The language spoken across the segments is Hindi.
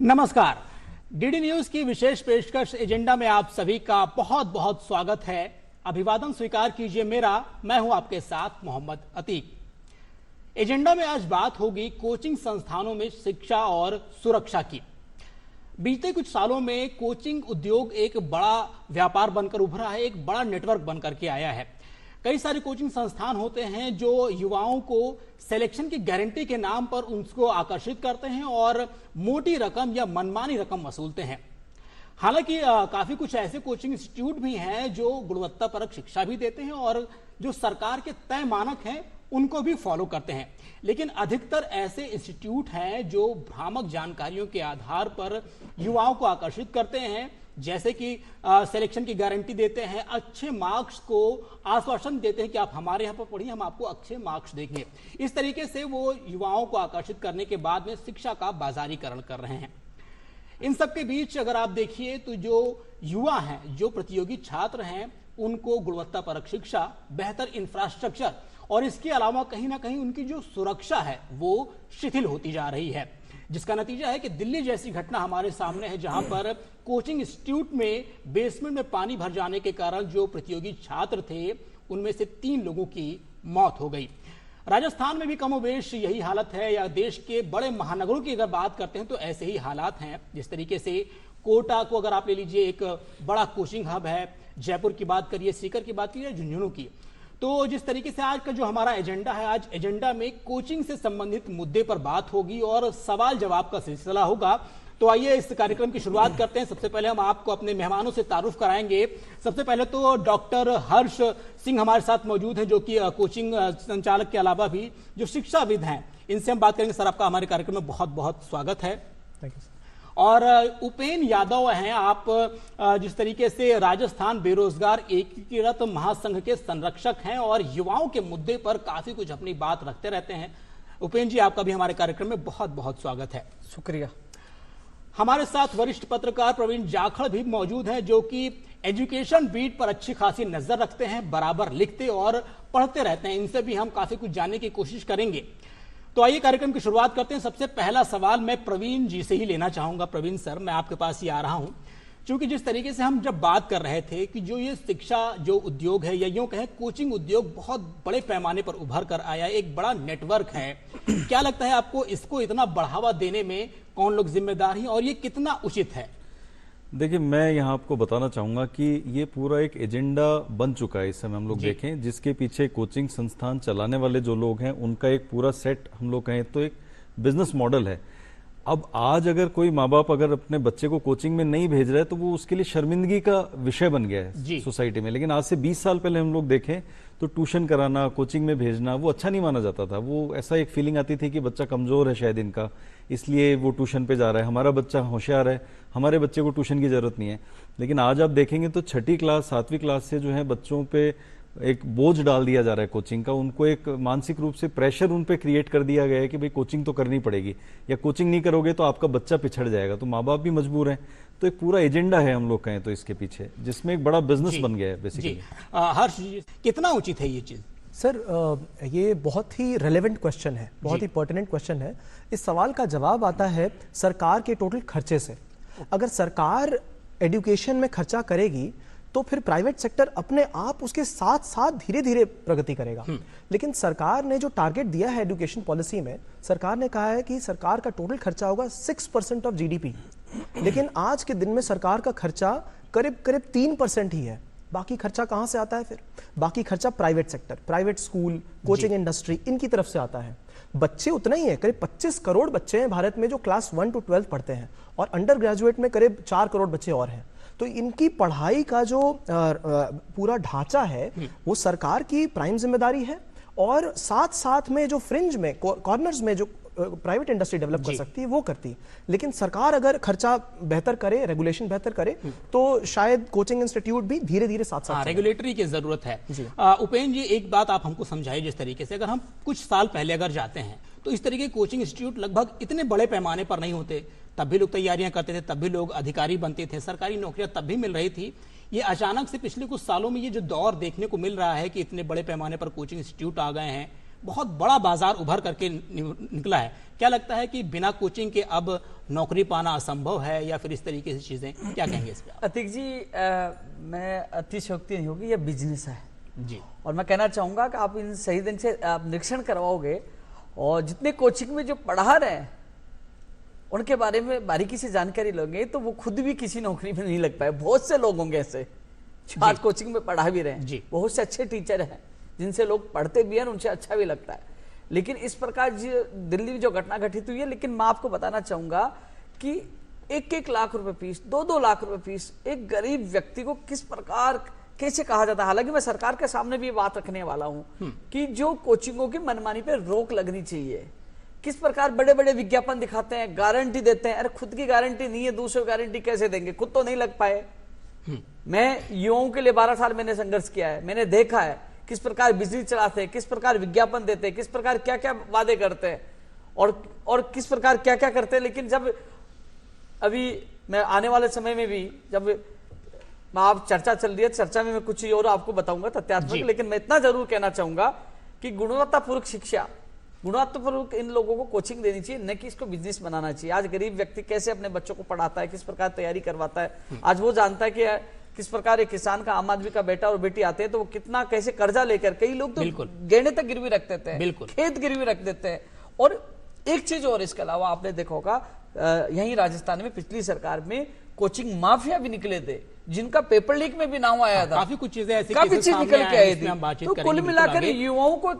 नमस्कार। डीडी न्यूज की विशेष पेशकश एजेंडा में आप सभी का बहुत बहुत स्वागत है। अभिवादन स्वीकार कीजिए मेरा। मैं हूं आपके साथ मोहम्मद अतीक। एजेंडा में आज बात होगी कोचिंग संस्थानों में शिक्षा और सुरक्षा की। बीते कुछ सालों में कोचिंग उद्योग एक बड़ा व्यापार बनकर उभरा है, एक बड़ा नेटवर्क बनकर के आया है। कई सारे कोचिंग संस्थान होते हैं जो युवाओं को सिलेक्शन की गारंटी के नाम पर उनको आकर्षित करते हैं और मोटी रकम या मनमानी रकम वसूलते हैं। हालांकि काफी कुछ ऐसे कोचिंग इंस्टीट्यूट भी हैं जो गुणवत्तापरक शिक्षा भी देते हैं और जो सरकार के तय मानक हैं उनको भी फॉलो करते हैं। लेकिन अधिकतर ऐसे इंस्टीट्यूट हैं जो भ्रामक जानकारियों के आधार पर युवाओं को आकर्षित करते हैं, जैसे कि सिलेक्शन की गारंटी देते हैं, अच्छे मार्क्स को आश्वासन देते हैं कि आप हमारे यहाँ पर पढ़िए, हम आपको अच्छे मार्क्स देंगे। इस तरीके से वो युवाओं को आकर्षित करने के बाद में शिक्षा का बाजारीकरण कर रहे हैं। इन सब के बीच अगर आप देखिए तो जो युवा हैं, जो प्रतियोगी छात्र हैं, उनको गुणवत्तापरक शिक्षा, बेहतर इंफ्रास्ट्रक्चर और इसके अलावा कहीं ना कहीं उनकी जो सुरक्षा है वो शिथिल होती जा रही है, जिसका नतीजा है कि दिल्ली जैसी घटना हमारे सामने है, जहां पर कोचिंग इंस्टीट्यूट में बेसमेंट में पानी भर जाने के कारण जो प्रतियोगी छात्र थे उनमें से 3 लोगों की मौत हो गई। राजस्थान में भी कमोबेश यही हालत है, या देश के बड़े महानगरों की अगर बात करते हैं तो ऐसे ही हालात हैं। जिस तरीके से कोटा को अगर आप ले लीजिए, एक बड़ा कोचिंग हब है, जयपुर की बात करिए, सीकर की बात करिए, झुंझुनू की। तो जिस तरीके से आज का जो हमारा एजेंडा है, आज एजेंडा में कोचिंग से संबंधित मुद्दे पर बात होगी और सवाल जवाब का सिलसिला होगा। तो आइए इस कार्यक्रम की शुरुआत करते हैं। सबसे पहले हम आपको अपने मेहमानों से तारुफ कराएंगे। सबसे पहले तो डॉक्टर हर्ष सिंह हमारे साथ मौजूद हैं, जो कि कोचिंग संचालक के अलावा भी जो शिक्षाविद हैं। इनसे हम बात करेंगे। सर, आपका हमारे कार्यक्रम में बहुत बहुत स्वागत है। Thank you. और उपेन यादव हैं, आप जिस तरीके से राजस्थान बेरोजगार एकीकृत महासंघ के संरक्षक हैं और युवाओं के मुद्दे पर काफी कुछ अपनी बात रखते रहते हैं। उपेन जी, आपका भी हमारे कार्यक्रम में बहुत बहुत स्वागत है। शुक्रिया। हमारे साथ वरिष्ठ पत्रकार प्रवीण जाखड़ भी मौजूद हैं, जो कि एजुकेशन बीट पर अच्छी खासी नजर रखते हैं, बराबर लिखते और पढ़ते रहते हैं। इनसे भी हम काफी कुछ जानने की कोशिश करेंगे। तो आइए कार्यक्रम की शुरुआत करते हैं। सबसे पहला सवाल मैं प्रवीण जी से ही लेना चाहूंगा। प्रवीण सर, मैं आपके पास ही आ रहा हूं, क्योंकि जिस तरीके से हम जब बात कर रहे थे कि जो ये शिक्षा जो उद्योग है, या यूं कहें कोचिंग उद्योग बहुत बड़े पैमाने पर उभर कर आया, एक बड़ा नेटवर्क है, क्या लगता है आपको इसको इतना बढ़ावा देने में कौन लोग जिम्मेदार हैं और ये कितना उचित है? देखिए, मैं यहाँ आपको बताना चाहूंगा कि ये पूरा एक एजेंडा बन चुका है। इस समय हम लोग देखें, जिसके पीछे कोचिंग संस्थान चलाने वाले जो लोग हैं उनका एक पूरा सेट, हम लोग कहें तो एक बिजनेस मॉडल है। अब आज अगर कोई माँ बाप अगर अपने बच्चे को कोचिंग में नहीं भेज रहा है तो वो उसके लिए शर्मिंदगी का विषय बन गया है सोसाइटी में। लेकिन आज से 20 साल पहले हम लोग देखें तो ट्यूशन कराना, कोचिंग में भेजना वो अच्छा नहीं माना जाता था। वो ऐसा एक फीलिंग आती थी कि बच्चा कमजोर है शायद इनका, इसलिए वो ट्यूशन पे जा रहा है, हमारा बच्चा होशियार है, हमारे बच्चे को ट्यूशन की जरूरत नहीं है। लेकिन आज आप देखेंगे तो 6ठी क्लास 7वीं क्लास से जो है बच्चों पे एक बोझ डाल दिया जा रहा है कोचिंग का। उनको एक मानसिक रूप से प्रेशर उन पे क्रिएट कर दिया गया है कि भाई कोचिंग तो करनी पड़ेगी, या कोचिंग नहीं करोगे तो आपका बच्चा पिछड़ जाएगा। तो माँ बाप भी मजबूर हैं। तो एक पूरा एजेंडा है हम लोग कहें तो इसके पीछे, जिसमें एक बड़ा बिजनेस बन गया है बेसिकली। हर्ष जी, कितना उचित है ये चीज? सर, ये बहुत ही रेलेवेंट क्वेश्चन है, बहुत ही पर्टिनेंट क्वेश्चन है। इस सवाल का जवाब आता है सरकार के टोटल खर्चे से। अगर सरकार एजुकेशन में खर्चा करेगी तो फिर प्राइवेट सेक्टर अपने आप उसके साथ साथ धीरे धीरे प्रगति करेगा। लेकिन सरकार ने जो टारगेट दिया है एजुकेशन पॉलिसी में, सरकार ने कहा है कि सरकार का टोटल खर्चा होगा 6% ऑफ जीडीपी। लेकिन आज के दिन में सरकार का खर्चा करीब करीब 3% ही है। बाकी खर्चा कहां से आता है? फिर बाकी खर्चा private sector, private school, coaching industry, इनकी तरफ से आता है। बच्चे उतना ही है, करीब 25 करोड़ बच्चे हैं भारत में जो क्लास 1 to 12 पढ़ते हैं, और अंडर ग्रेजुएट में करीब 4 करोड़ बच्चे और हैं। तो इनकी पढ़ाई का जो पूरा ढांचा है वो सरकार की प्राइम जिम्मेदारी है, और साथ साथ में जो फ्रिंज में, कॉर्नर्स में जो प्राइवेट इंडस्ट्री डेवलप कर सकती है वो करती है। लेकिन सरकार अगर खर्चा बेहतर करे, रेगुलेशन बेहतर करे, तो शायद कोचिंग इंस्टीट्यूट भी धीरे धीरे साथ साथ रेगुलेटरी की जरूरत है। उपेन जी, एक बात आप हमको समझाइए। जिस तरीके से अगर हम कुछ साल पहले अगर जाते हैं तो इस तरीके के कोचिंग इंस्टीट्यूट लगभग इतने बड़े पैमाने पर नहीं होते। तब भी लोग तैयारियां करते थे, तब भी लोग अधिकारी बनते थे, सरकारी नौकरियां तब भी मिल रही थी। ये अचानक से पिछले कुछ सालों में ये जो दौर देखने को मिल रहा है कि इतने बड़े पैमाने पर कोचिंग इंस्टीट्यूट आ गए हैं, बहुत बड़ा बाजार उभर करके निकला है। क्या लगता है कि बिना कोचिंग के अब नौकरी पाना असंभव है या फिर इस तरीके से चीजें, क्या कहेंगे इस पे आप? अतिक जी, मैं अतिशयोक्ति नहीं होगी, यह बिजनेस है जी। और मैं कहना चाहूंगा कि आप इन सही ढंग से आप निरीक्षण करवाओगे और जितने कोचिंग में जो पढ़ा रहे हैं उनके बारे में बारीकी से जानकारी लोगे तो वो खुद भी किसी नौकरी में नहीं लग पाए। बहुत से लोग होंगे ऐसे जो आज कोचिंग में पढ़ा भी रहे हैं, बहुत से अच्छे टीचर हैं जिनसे लोग पढ़ते भी हैं, उनसे अच्छा भी लगता है। लेकिन इस प्रकार दिल्ली में जो घटना घटित हुई है, लेकिन मैं आपको बताना चाहूंगा कि 1-1 लाख रुपए फीस, 2-2 लाख रुपए फीस एक गरीब व्यक्ति को किस प्रकार कैसे कहा जाता है। हालांकि मैं सरकार के सामने भी ये बात रखने वाला हूं कि जो कोचिंगों की मनमानी पे रोक लगनी चाहिए। किस प्रकार बड़े बड़े विज्ञापन दिखाते हैं, गारंटी देते हैं, अरे खुद की गारंटी नहीं है, दूसरों की गारंटी कैसे देंगे, खुद तो नहीं लग पाए। मैं युवाओं के लिए 12 साल मैंने संघर्ष किया है, मैंने देखा है किस प्रकार बिजली चलाते हैं, किस प्रकार विज्ञापन देते हैं, किस प्रकार क्या क्या वादे करते हैं और किस प्रकार क्या क्या करते हैं। लेकिन जब अभी मैं आने वाले समय में भी जब आप चर्चा चल रही है, चर्चा में मैं कुछ और आपको बताऊंगा तथ्यात्मक, लेकिन मैं इतना जरूर कहना चाहूंगा कि गुणवत्तापूर्वक शिक्षा, गुणवत्तापूर्वक इन लोगों को कोचिंग देनी चाहिए, न कि इसको बिजनेस बनाना चाहिए। आज गरीब व्यक्ति कैसे अपने बच्चों को पढ़ाता है, किस प्रकार तैयारी करवाता है, आज वो जानता है कि किस प्रकार एक किसान का, आम आदमी का बेटा और बेटी आते हैं तो वो कितना कैसे कर्जा लेकर, कई लोग तो गहने तक गिरवी रख देते हैं, खेत गिरवी रख देते हैं। और एक चीज और इसके अलावा आपने देखा होगा, यहीं राजस्थान में पिछली सरकार में कोचिंग माफिया भी निकले थे जिनका पेपर लीक में भी नाम आया था। काफी कुछ चीजें ऐसी काफी चीज निकल के आई थी। तो कुल मिलाकर युवाओं युवाओं को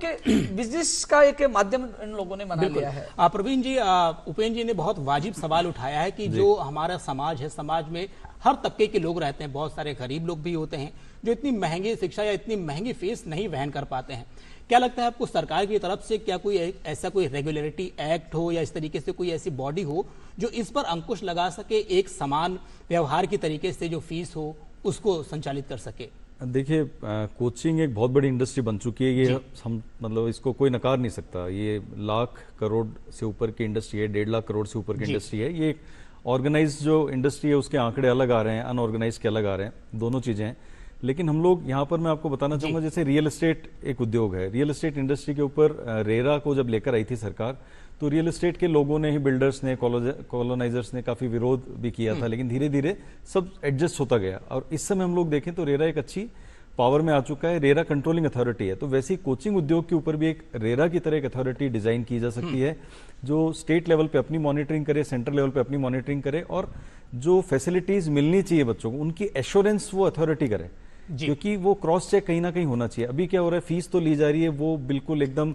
बिजनेस का एक माध्यम इन लोगों ने बना लिया है। प्रवीण जी, उपेंद्र जी ने बहुत वाजिब सवाल उठाया है कि जो हमारा समाज है, समाज में हर तबके के लोग रहते हैं, बहुत सारे गरीब लोग भी होते हैं जो इतनी महंगी शिक्षा या इतनी महंगी फीस नहीं वहन कर पाते हैं। क्या लगता है आपको सरकार की तरफ से क्या कोई ऐसा कोई रेगुलेटरी एक्ट हो या इस तरीके से कोई ऐसी बॉडी हो जो इस पर अंकुश लगा सके, एक समान व्यवहार की तरीके से जो फीस हो उसको संचालित कर सके? देखिए, कोचिंग एक बहुत बड़ी इंडस्ट्री बन चुकी है, ये हम मतलब इसको कोई नकार नहीं सकता। ये लाख करोड़ से ऊपर की इंडस्ट्री है, 1.5 लाख करोड़ से ऊपर की इंडस्ट्री है। ये ऑर्गेनाइज जो इंडस्ट्री है उसके आंकड़े अलग आ रहे हैं, अनऑर्गेनाइज के अलग आ रहे हैं, दोनों चीजें हैं। लेकिन हम लोग यहाँ पर मैं आपको बताना चाहूंगा, जैसे रियल एस्टेट एक उद्योग है, रियल एस्टेट इंडस्ट्री के ऊपर रेरा को जब लेकर आई थी सरकार, तो रियल एस्टेट के लोगों ने ही, बिल्डर्स ने, कॉलोनाइजर्स ने काफी विरोध भी किया था, लेकिन धीरे धीरे सब एडजस्ट होता गया। और इस समय हम लोग देखें तो रेरा एक अच्छी पावर में आ चुका है, रेरा कंट्रोलिंग अथॉरिटी है। तो वैसे ही कोचिंग उद्योग के ऊपर भी एक रेरा की तरह एक अथॉरिटी डिजाइन की जा सकती है जो स्टेट लेवल पे अपनी मॉनिटरिंग करे, सेंट्रल लेवल पे अपनी मॉनिटरिंग करे, और जो फैसिलिटीज मिलनी चाहिए बच्चों को उनकी एश्योरेंस वो अथॉरिटी करे, क्योंकि वो क्रॉस चेक कहीं ना कहीं होना चाहिए। अभी क्या हो रहा है, फीस तो ली जा रही है, वो बिल्कुल एकदम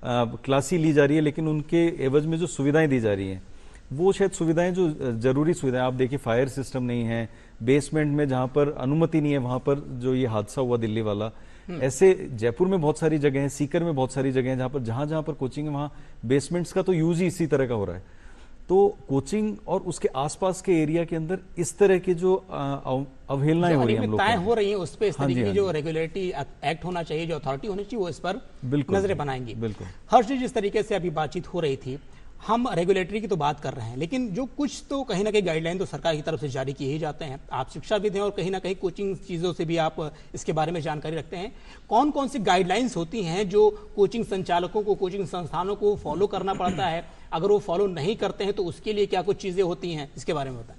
क्लासी ली जा रही है, लेकिन उनके एवज में जो सुविधाएं दी जा रही हैं वो शायद सुविधाएं जो जरूरी सुविधाएं, आप देखिए फायर सिस्टम नहीं है, बेसमेंट में जहां पर अनुमति नहीं है वहां पर जो ये हादसा हुआ दिल्ली वाला, ऐसे जयपुर में बहुत सारी जगह है, सीकर में बहुत सारी जगह है जहां पर कोचिंग है वहां बेसमेंट्स का तो यूज ही इसी तरह का हो रहा है। तो कोचिंग और उसके आसपास के एरिया के अंदर इस तरह की जो अवहेलनाएं हो रही हैं, हम लोग हो रही हैं, उस पर इस तरीके की जो रेगुलेटरी एक्ट होना चाहिए, जो अथॉरिटी होनी चाहिए, वो इस पर नजरें बनाएंगी। बिल्कुल हर्ष जी, जिस तरीके से अभी बातचीत हो रही थी, हम रेगुलेटरी की तो बात कर रहे हैं, लेकिन जो कुछ तो कहीं ना कहीं गाइडलाइन तो सरकार की तरफ से जारी किए ही जाते हैं। आप शिक्षाविद हैं और कहीं ना कहीं कोचिंग चीज़ों से भी आप इसके बारे में जानकारी रखते हैं। कौन कौन सी गाइडलाइंस होती हैं जो कोचिंग संचालकों को, कोचिंग संस्थानों को फॉलो करना पड़ता है? अगर वो फॉलो नहीं करते हैं तो उसके लिए क्या कुछ चीज़ें होती हैं, इसके बारे में बताएं।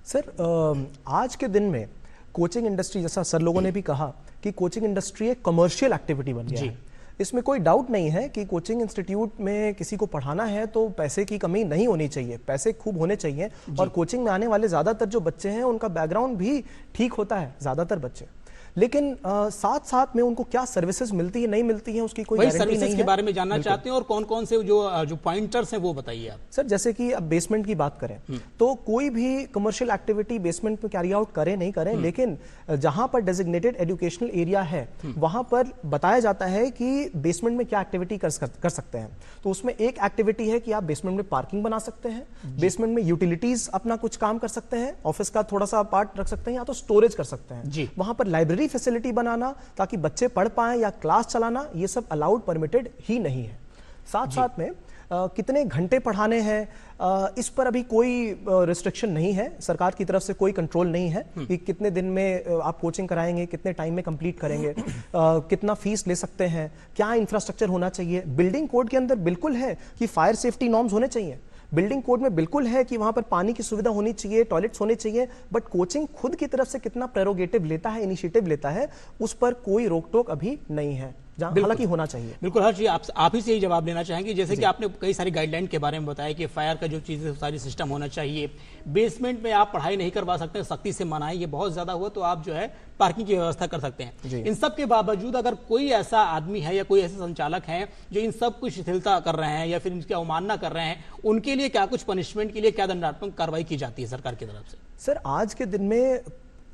सर, आज के दिन में कोचिंग इंडस्ट्री, जैसा सर लोगों ने भी कहा कि कोचिंग इंडस्ट्री एक कमर्शियल एक्टिविटी बन गया है। इसमें कोई डाउट नहीं है कि कोचिंग इंस्टीट्यूट में किसी को पढ़ाना है तो पैसे की कमी नहीं होनी चाहिए, पैसे खूब होने चाहिए। और कोचिंग में आने वाले ज़्यादातर जो बच्चे हैं उनका बैकग्राउंड भी ठीक होता है, ज़्यादातर बच्चे। लेकिन साथ साथ में उनको क्या सर्विसेज मिलती है, नहीं मिलती है, उसकी कोई गारंटी नहीं है। के बारे में जानना चाहते हैं और कौन कौन से जो पॉइंटर्स हैं वो बताइए आप। सर, जैसे कि अब बेसमेंट की बात करें तो कोई भी कमर्शियल एक्टिविटी बेसमेंट में कैरी आउट करें नहीं करें, लेकिन जहां पर डेजिग्नेटेड एजुकेशनल एरिया है वहां पर बताया जाता है कि बेसमेंट में क्या एक्टिविटी कर सकते हैं। तो उसमें एक एक्टिविटी है कि आप बेसमेंट में पार्किंग बना सकते हैं, बेसमेंट में यूटिलिटीज अपना कुछ काम कर सकते हैं, ऑफिस का थोड़ा सा पार्ट रख सकते हैं, या तो स्टोरेज कर सकते हैं। वहां पर लाइब्रेरी फैसिलिटी बनाना ताकि बच्चे पढ़ पाएं या क्लास चलाना, ये सब अलाउड परमिटेड ही नहीं है। साथ साथ में कितने घंटे पढ़ाने हैं इस पर अभी कोई रिस्ट्रिक्शन नहीं है, सरकार की तरफ से कोई कंट्रोल नहीं है कि कितने दिन में आप कोचिंग कराएंगे, कितने टाइम में कंप्लीट करेंगे, कितना फीस ले सकते हैं, क्या इंफ्रास्ट्रक्चर होना चाहिए। बिल्डिंग कोड के अंदर बिल्कुल है कि फायर सेफ्टी नॉर्म्स होने चाहिए, बिल्डिंग कोड में बिल्कुल है कि वहां पर पानी की सुविधा होनी चाहिए, टॉयलेट्स होने चाहिए, बट कोचिंग खुद की तरफ से कितना प्रेरोगेटिव लेता है, इनिशिएटिव लेता है, उस पर कोई रोक टोक अभी नहीं है, हालांकि होना चाहिए। बिल्कुल हर्ष जी, आप ही से ही जवाब लेना चाहेंगे। जैसे कि आपने कई सारी गाइडलाइन के बारे में बताया कि फायर का जो चीजें सारी सिस्टम होना चाहिए, बेसमेंट में आप पढ़ाई नहीं करवा सकते, सख्ती से मना है, ये बहुत ज्यादा हुआ तो आप जो है पार्किंग की व्यवस्था कर सकते हैं। इन सब के बावजूद अगर कोई ऐसा आदमी है या कोई ऐसे संचालक हैं जो इन सब कुछ शिथिलता कर रहे हैं या फिर इनकी अवमानना कर रहे हैं, उनके लिए क्या कुछ पनिशमेंट के लिए क्या दंडात्मक कार्रवाई की जाती है सरकार की तरफ से? सर, आज के दिन में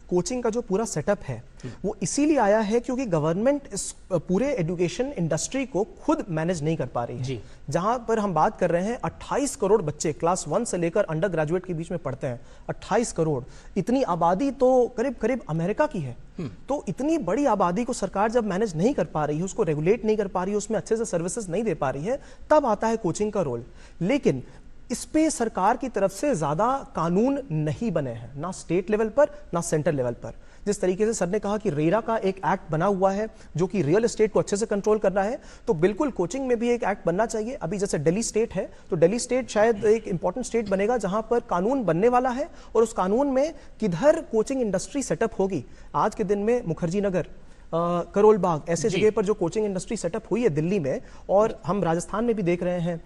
कोचिंग का जो पूरा सेटअप है वो इसीलिए आया है क्योंकि गवर्नमेंट इस पूरे एजुकेशन इंडस्ट्री को खुद मैनेज नहीं कर पा रही है। जहां पर हम बात कर रहे हैं 28 करोड़ बच्चे क्लास 1 से लेकर अंडर ग्रेजुएट के बीच में पढ़ते हैं, 28 करोड़, इतनी आबादी तो करीब करीब अमेरिका की है। तो इतनी बड़ी आबादी को सरकार जब मैनेज नहीं कर पा रही है, उसको रेगुलेट नहीं कर पा रही है, उसमें अच्छे से सर्विसेज नहीं दे पा रही है, तब आता है कोचिंग का रोल। लेकिन इस पे सरकार की तरफ से ज्यादा कानून नहीं बने हैं, ना स्टेट लेवल पर ना सेंटर लेवल पर। जिस तरीके से सर ने कहा कि रेरा का एक एक्ट बना हुआ है जो कि रियल एस्टेट को अच्छे से कंट्रोल कर रहा है, तो बिल्कुल कोचिंग में भी एक एक्ट बनना चाहिए। अभी जैसे दिल्ली स्टेट है, तो दिल्ली स्टेट शायद एक इंपॉर्टेंट स्टेट बनेगा जहां पर कानून बनने वाला है और उस कानून में किधर कोचिंग इंडस्ट्री सेटअप होगी। आज के दिन में मुखर्जी नगर, करोल बाग, ऐसे जगह पर जो कोचिंग इंडस्ट्री सेटअप हुई है दिल्ली में, और हम राजस्थान में भी देख रहे हैं,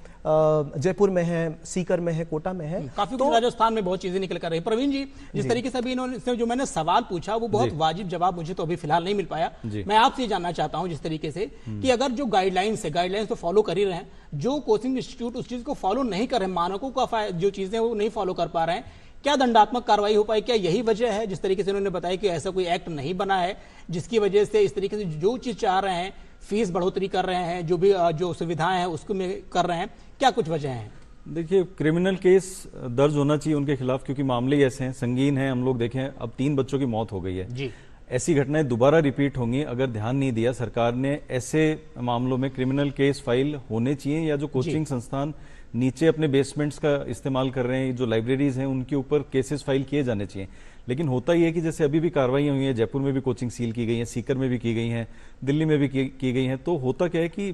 जयपुर में है, सीकर में है, कोटा में है, काफी तो राजस्थान में बहुत चीजें निकल कर रही है। प्रवीण जी, जिस तरीके से अभी इन्होंने जो मैंने सवाल पूछा वो बहुत वाजिब जवाब मुझे तो अभी फिलहाल नहीं मिल पाया। मैं आपसे ये जानना चाहता हूं जिस तरीके से कि अगर जो गाइडलाइंस है, गाइडलाइंस तो फॉलो कर ही रहे हैं, जो कोचिंग इंस्टीट्यूट उस चीज को फॉलो नहीं कर रहे, मानकों का जो चीजें वो नहीं फॉलो कर पा रहे हैं, क्या दंडात्मक कार्रवाई हो पाई? क्या यही वजह है जिस तरीके से उन्होंने बताया कि ऐसा कोई एक्ट नहीं बना है जिसकी वजह से इस तरीके से जो चीज चाह रहे हैं, फीस बढ़ोतरी कर रहे हैं, जो भी जो सुविधाएं हैं उसको में कर रहे हैं, क्या कुछ वजह है? देखिए, क्रिमिनल केस दर्ज होना चाहिए उनके खिलाफ क्योंकि मामले ऐसे हैं, संगीन हैं। हम लोग देखें, अब 3 बच्चों की मौत हो गई है जी। ऐसी घटनाएं दोबारा रिपीट होंगी अगर ध्यान नहीं दिया सरकार ने। ऐसे मामलों में क्रिमिनल केस फाइल होने चाहिए, या जो कोचिंग संस्थान नीचे अपने बेसमेंट्स का इस्तेमाल कर रहे हैं, जो लाइब्रेरीज हैं, उनके ऊपर केसेस फाइल किए जाने चाहिए। लेकिन होता ही है कि जैसे अभी भी कार्रवाई हुई है, जयपुर में भी कोचिंग सील की गई है, सीकर में भी की गई हैं, दिल्ली में भी की गई हैं, तो होता क्या है कि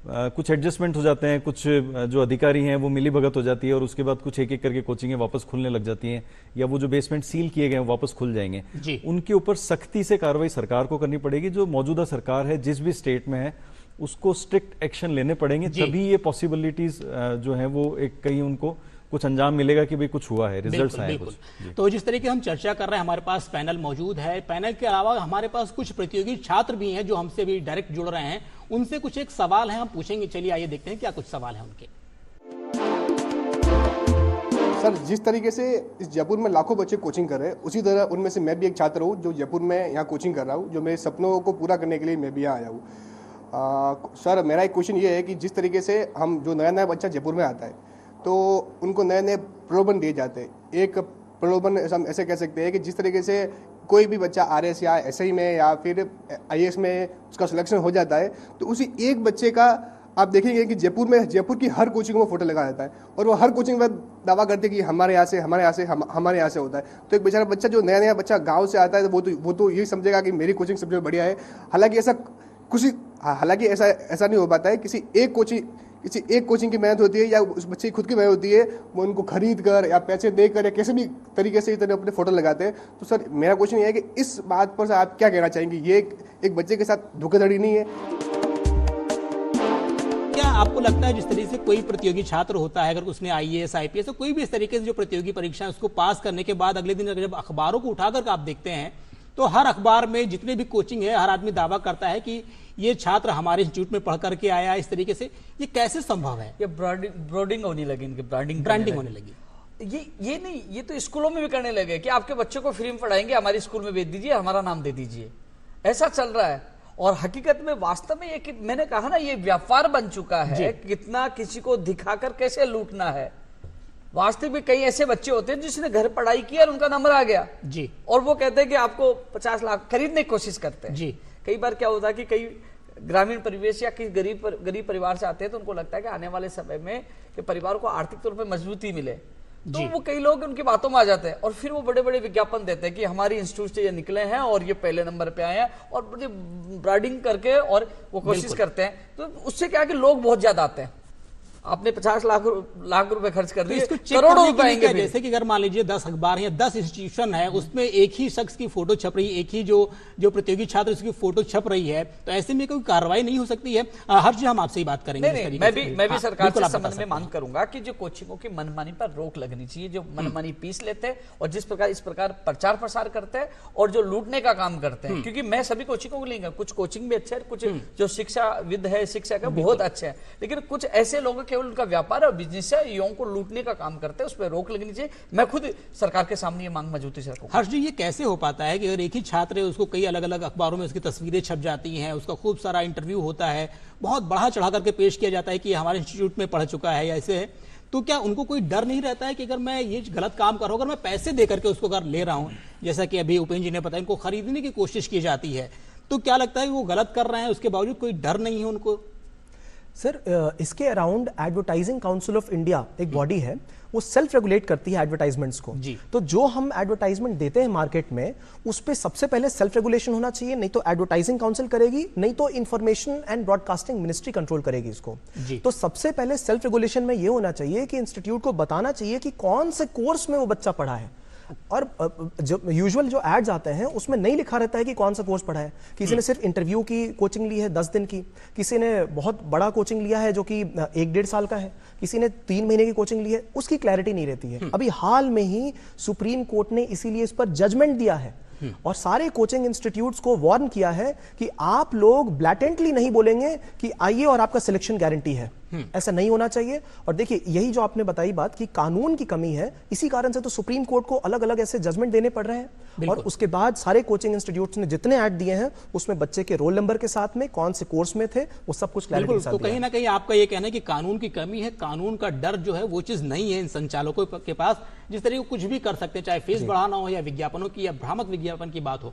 कुछ एडजस्टमेंट हो जाते हैं, कुछ जो अधिकारी हैं वो मिली भगत हो जाती है और उसके बाद कुछ एक एक करके कोचिंगें वापस खुलने लग जाती हैं, या वो जो बेसमेंट सील किए गए हैं वापस खुल जाएंगे। उनके ऊपर सख्ती से कार्रवाई सरकार को करनी पड़ेगी। जो मौजूदा सरकार है जिस भी स्टेट में है उसको स्ट्रिक्ट एक्शन लेने पड़ेंगे, तभी ये पॉसिबिलिटीज जो है वो एक कहीं उनको कुछ अंजाम मिलेगा कि भाई कुछ हुआ है, रिजल्ट्स आए कुछ। तो जिस तरीके हम चर्चा कर रहे हैं, हमारे पास पैनल मौजूद है, पैनल के अलावा हमारे पास कुछ प्रतियोगी छात्र भी हैं जो हमसे भी डायरेक्ट जुड़ रहे हैं, उनसे कुछ एक सवाल है हम पूछेंगे। चलिए आइए देखते हैं क्या कुछ सवाल है उनके। सर, जिस तरीके से इस जयपुर में लाखों बच्चे कोचिंग कर रहे हैं, उसी तरह उनमें से मैं भी एक छात्र हूँ जो जयपुर में यहाँ कोचिंग कर रहा हूँ, जो मेरे सपनों को पूरा करने के लिए मैं भी यहाँ आया हूँ। सर, मेरा एक क्वेश्चन ये है कि जिस तरीके से हम जो नया नया बच्चा जयपुर में आता है तो उनको नए नए प्रलोभन दिए जाते हैं। एक प्रलोभन हम ऐसे कह सकते हैं कि जिस तरीके से कोई भी बच्चा आरएस या एसआई में या फिर आईएएस में उसका सिलेक्शन हो जाता है, तो उसी एक बच्चे का आप देखेंगे कि जयपुर की हर कोचिंग में फोटो लगा जाता है और वो हर कोचिंग में दावा करते हैं कि हमारे यहाँ से होता है। तो एक बेचारा बच्चा जो नया बच्चा गाँव से आता है वो तो यही समझेगा कि मेरी कोचिंग सबसे बढ़िया है। हालांकि ऐसा नहीं हो पाता है। किसी एक कोचिंग की मेहनत होती है या उस बच्चे की खुद की मेहनत होती है, वो उनको खरीद कर या पैसे देकर या किसी भी तरीके से इतने अपने फोटो लगाते हैं। तो सर, मेरा क्वेश्चन ये है कि इस बात पर आप क्या कहना चाहेंगे? ये एक बच्चे के साथ धोखाधड़ी नहीं है? क्या आपको लगता है जिस तरीके से कोई प्रतियोगी छात्र होता है, अगर उसने आईएएस आईपीएस तो कोई भी इस तरीके से जो प्रतियोगी परीक्षा है उसको पास करने के बाद अगले दिन अगर जब अखबारों को उठाकर आप देखते हैं तो हर अखबार में जितने भी कोचिंग है, हर आदमी दावा करता है कि ये छात्र हमारे इंस्टीट्यूट में पढ़ करके आया। इस तरीके से ये कैसे संभव है? ये ब्रांडिंग होने लगी, इनकी ब्रांडिंग होने लगी। ये नहीं, ये तो स्कूलों में भी करने लगे कि आपके बच्चों को फ्री में पढ़ाएंगे, हमारे स्कूल में भेज दीजिए, हमारा नाम दे दीजिए। ऐसा चल रहा है। और हकीकत में वास्तव में ये मैंने कहा ना, ये व्यापार बन चुका है। कितना किसी को दिखाकर कैसे लूटना है। वास्तव में कई ऐसे बच्चे होते हैं जिसने घर पढ़ाई की और उनका नंबर आ गया जी, और वो कहते हैं कि आपको 50 लाख खरीदने की कोशिश करते हैं जी। कई बार क्या होता है कि कई ग्रामीण परिवेश या किसी गरीब परिवार से आते हैं तो उनको लगता है कि आने वाले समय में कि परिवार को आर्थिक तौर पर मजबूती मिले, तो वो कई लोग उनकी बातों में आ जाते हैं और फिर वो बड़े बड़े विज्ञापन देते हैं कि हमारी इंस्टीट्यूट से ये निकले हैं और ये पहले नंबर पे आए हैं और बड़ी ब्रांडिंग करके और वो कोशिश करते हैं। तो उससे क्या है कि लोग बहुत ज्यादा आते हैं। आपने 50 लाख रुपए खर्च कर दिए, करोड़ों रुपए आएंगे। जैसे कि अगर मान लीजिए 10 अखबार या 10 इंस्टीट्यूशन है, उसमें एक ही शख्स की फोटो छप रही है, एक ही जो प्रतियोगी छात्र उसकी फोटो छप रही है, तो ऐसे में कोई कार्रवाई नहीं हो सकती है? हर्ष जी, हम आपसे ही बात करेंगे। नहीं, मैं भी सरकार से संबंध में मांग करूंगा कि जो कोचिंगों की मनमानी पर रोक लगनी चाहिए, जो मनमानी फीस लेते हैं और जिस प्रकार इस प्रकार प्रचार प्रसार करते हैं और जो लूटने का काम करते हैं, क्योंकि मैं सभी कोचिंगों को लेंगे, कुछ कोचिंग भी अच्छे है, कुछ जो शिक्षाविद है, शिक्षक है, बहुत अच्छे हैं, लेकिन कुछ ऐसे लोग केवल उनका व्यापार और बिजनेस है, युवाओं को लूटने का काम करते हैं, उस पर रोक लगनी चाहिए। मैं खुद सरकार के सामने ये मांग मजबूती से रखूंगा। हर्ष जी, ये कैसे हो पाता है कि अगर एक ही छात्र है, उसको कई अलग अलग अखबारों में उसकी तस्वीरें छप जाती हैं, उसका खूब सारा इंटरव्यू होता है, बहुत बढ़ा चढ़ा करके पेश किया जाता है कि हमारे इंस्टीट्यूट में पढ़ चुका है या ऐसे है, तो क्या उनको कोई डर नहीं रहता है कि अगर मैं ये गलत काम कर रहा हूं, अगर मैं पैसे दे करके उसको अगर ले रहा हूं, जैसा कि अभी उपेंद्र जी ने बताया, इनको खरीदने की कोशिश की जाती है, तो क्या लगता है कि वो गलत कर रहे हैं, उसके बावजूद कोई डर नहीं है उनको? सर, इसके around advertising council of India एक बॉडी है, वो सेल्फ रेगुलेट करती है एडवर्टाइजमेंट्स को जी। तो जो हम एडवर्टाइजमेंट देते हैं मार्केट में, उस पे सबसे पहले सेल्फ रेगुलेशन होना चाहिए, नहीं तो एडवर्टाइजिंग काउंसिल करेगी, नहीं तो information and broadcasting ministry control करेगी इसको जी। तो सबसे पहले सेल्फ रेगुलेशन में ये होना चाहिए कि इंस्टीट्यूट को बताना चाहिए कि कौन से कोर्स में वो बच्चा पढ़ा है, और जो यूजुअल जो एड्स आते हैं उसमें नहीं लिखा रहता है कि कौन सा कोर्स पढ़ा है। किसी ने सिर्फ इंटरव्यू की कोचिंग ली है 10 दिन की, किसी ने बहुत बड़ा कोचिंग लिया है जो कि 1-1.5 साल का है, किसी ने 3 महीने की कोचिंग ली है, उसकी क्लैरिटी नहीं रहती है। अभी हाल में ही सुप्रीम कोर्ट ने इसीलिए इस पर जजमेंट दिया है और सारे कोचिंग इंस्टीट्यूट्स को वार्न किया है कि आप लोग ब्लैटेंटली नहीं बोलेंगे कि आइए और आपका सिलेक्शन गारंटी है, ऐसा नहीं होना चाहिए। और देखिए, यही जो आपने बताई बात कि कानून की कमी है, इसी कारण से तो सुप्रीम कोर्ट को अलग अलग ऐसे जजमेंट देने पड़ रहे हैं। और उसके बाद सारे कोचिंग इंस्टीट्यूट्स ने जितने ऐड दिए हैं उसमें बच्चे के रोल नंबर के साथ में कौन से कोर्स में थे वो सब कुछ क्लैरिटी के साथ तो दिया है। कहीं ना कहीं आपका ये कहना है कि कानून की कमी है, कानून का डर जो है वो चीज नहीं है इन संचालकों के पास, जिस तरीके कुछ भी कर सकते हैं, चाहे फीस बढ़ाना हो या विज्ञापनों की या भ्रामक विज्ञापन की बात हो।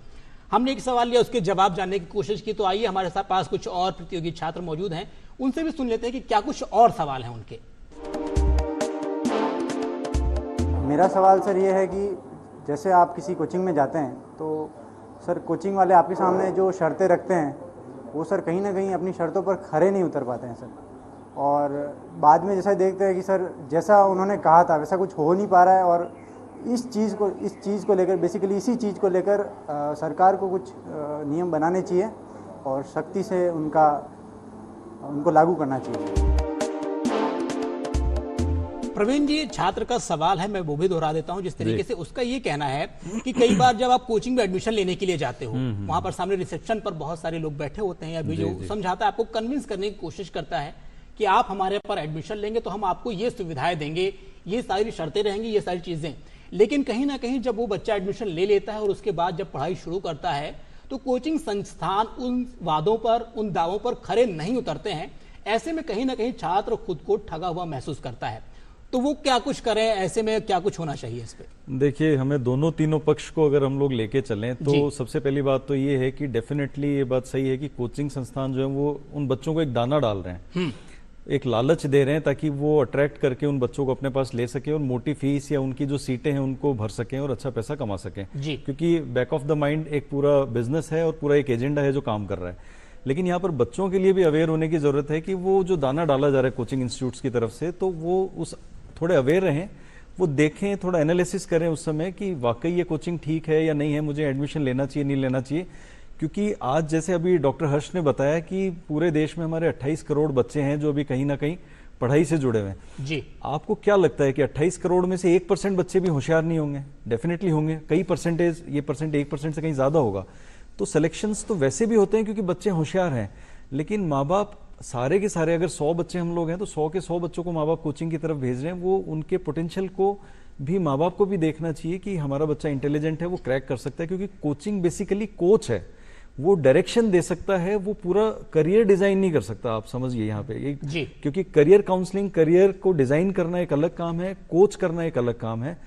हमने एक सवाल लिया, उसके जवाब जानने की कोशिश की, तो आइए हमारे साथ पास कुछ और प्रतियोगी छात्र मौजूद हैं, उनसे भी सुन लेते हैं कि क्या कुछ और सवाल हैं उनके। मेरा सवाल सर ये है कि जैसे आप किसी कोचिंग में जाते हैं तो सर कोचिंग वाले आपके सामने जो शर्तें रखते हैं वो सर कहीं ना कहीं अपनी शर्तों पर खरे नहीं उतर पाते हैं सर, और बाद में जैसा देखते हैं कि सर जैसा उन्होंने कहा था वैसा कुछ हो नहीं पा रहा है। और इस चीज़ को लेकर बेसिकली इसी चीज़ को लेकर सरकार को कुछ नियम बनाने चाहिए और सख्ती से उनको लागू करना चाहिए। प्रवीण जी, छात्र का सवाल है, मैं वो भी दोहरा देता हूं। जिस तरीके से उसका ये कहना है कि कई बार जब आप कोचिंग में एडमिशन लेने के लिए जाते हो, वहां पर सामने रिसेप्शन पर बहुत सारे लोग बैठे होते हैं, अभी जो समझाता है, आपको कन्विंस करने की कोशिश करता है कि आप हमारे पर एडमिशन लेंगे तो हम आपको ये सुविधाएं देंगे, ये सारी शर्तें रहेंगी, ये सारी चीजें। लेकिन कहीं ना कहीं जब वो बच्चा एडमिशन ले लेता है और उसके बाद जब पढ़ाई शुरू करता है तो कोचिंग संस्थान उन वादों पर, उन दावों पर खरे नहीं उतरते हैं। ऐसे में कहीं ना कहीं छात्र खुद को ठगा हुआ महसूस करता है, तो वो क्या कुछ करें, ऐसे में क्या कुछ होना चाहिए इस पे? देखिए, हमें दोनों तीनों पक्ष को अगर हम लोग लेके चलें तो सबसे पहली बात तो ये है कि डेफिनेटली ये बात सही है कि कोचिंग संस्थान जो है वो उन बच्चों को एक दाना डाल रहे हैं, एक लालच दे रहे हैं ताकि वो अट्रैक्ट करके उन बच्चों को अपने पास ले सके और मोटी फीस या उनकी जो सीटें हैं उनको भर सकें और अच्छा पैसा कमा सकें जी। क्योंकि बैक ऑफ द माइंड एक पूरा बिजनेस है और पूरा एक एजेंडा है जो काम कर रहा है। लेकिन यहाँ पर बच्चों के लिए भी अवेयर होने की जरूरत है कि वो जो दाना डाला जा रहा है कोचिंग इंस्टीट्यूट्स की तरफ से, तो वो उस थोड़े अवेयर रहें, वो देखें, थोड़ा एनालिसिस करें उस समय कि वाकई ये कोचिंग ठीक है या नहीं है, मुझे एडमिशन लेना चाहिए नहीं लेना चाहिए। क्योंकि आज जैसे अभी डॉक्टर हर्ष ने बताया कि पूरे देश में हमारे 28 करोड़ बच्चे हैं जो अभी कहीं ना कहीं पढ़ाई से जुड़े हुए हैं जी। आपको क्या लगता है कि 28 करोड़ में से 1% बच्चे भी होशियार नहीं होंगे? डेफिनेटली होंगे, कई परसेंटेज, ये परसेंट 1% से कहीं ज्यादा होगा। तो सिलेक्शंस तो वैसे भी होते हैं क्योंकि बच्चे होशियार हैं, लेकिन माँ बाप सारे के सारे, अगर 100 बच्चे हम लोग हैं तो 100 के 100 बच्चों को माँ बाप कोचिंग की तरफ भेज रहे हैं। वो उनके पोटेंशियल को भी माँ बाप को भी देखना चाहिए कि हमारा बच्चा इंटेलिजेंट है, वो क्रैक कर सकता है, क्योंकि कोचिंग बेसिकली कोच है, वो डायरेक्शन दे सकता है, वो पूरा करियर डिजाइन नहीं कर सकता। आप समझिए यहाँ पे जी। क्योंकि करियर काउंसलिंग, करियर को डिजाइन करना एक अलग काम है, कोच करना एक अलग काम है।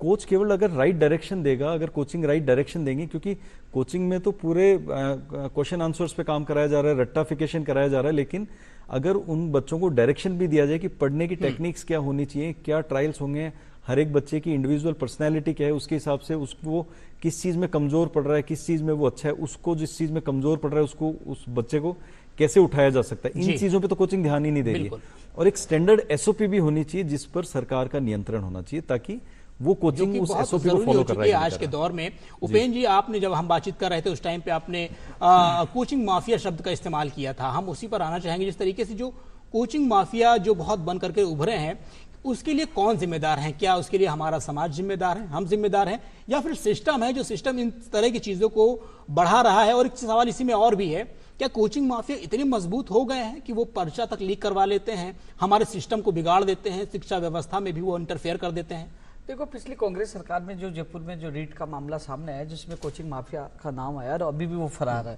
कोच केवल अगर राइट डायरेक्शन देगा, अगर कोचिंग राइट डायरेक्शन देंगी, क्योंकि कोचिंग में तो पूरे क्वेश्चन आंसर्स पे काम कराया जा रहा है, रट्टाफिकेशन कराया जा रहा है, लेकिन अगर उन बच्चों को डायरेक्शन भी दिया जाए कि पढ़ने की टेक्निक्स क्या होनी चाहिए, क्या ट्रायल्स होंगे, हर एक बच्चे की इंडिविजुअल पर्सनैलिटी क्या है, उसके हिसाब से उसको किस चीज में कमजोर पड़ रहा है, किस चीज में वो अच्छा है, उसको जिस चीज में कमजोर पड़ रहा है उसको, उस बच्चे को कैसे उठाया जा सकता है, इन चीजों पे तो कोचिंग ध्यान ही नहीं दे रही है। और एक स्टैंडर्ड एसओपी भी होनी चाहिए जिस पर सरकार का नियंत्रण होना चाहिए, ताकि वो कोचिंग उस एसओपी को फॉलो कर रहा है आज के दौर में। उपेंद्र जी, आपने जब हम बातचीत कर रहे थे उस टाइम पे आपने कोचिंग माफिया शब्द का इस्तेमाल किया था, हम उसी पर आना चाहेंगे। जिस तरीके से जो कोचिंग माफिया जो बहुत बन करके उभरे हैं, उसके लिए कौन जिम्मेदार है? क्या उसके लिए हमारा समाज जिम्मेदार है, हम जिम्मेदार हैं, या फिर सिस्टम है जो सिस्टम इन तरह की चीजों को बढ़ा रहा है? और एक सवाल इसी में और भी है, क्या कोचिंग माफिया इतने मजबूत हो गए हैं कि वो पर्चा तक लीक करवा लेते हैं, हमारे सिस्टम को बिगाड़ देते हैं, शिक्षा व्यवस्था में भी वो इंटरफेयर कर देते हैं? देखो, पिछली कांग्रेस सरकार में जो जयपुर में जो रीट का मामला सामने है, जिसमें कोचिंग माफिया का नाम आया और अभी भी वो फरार है,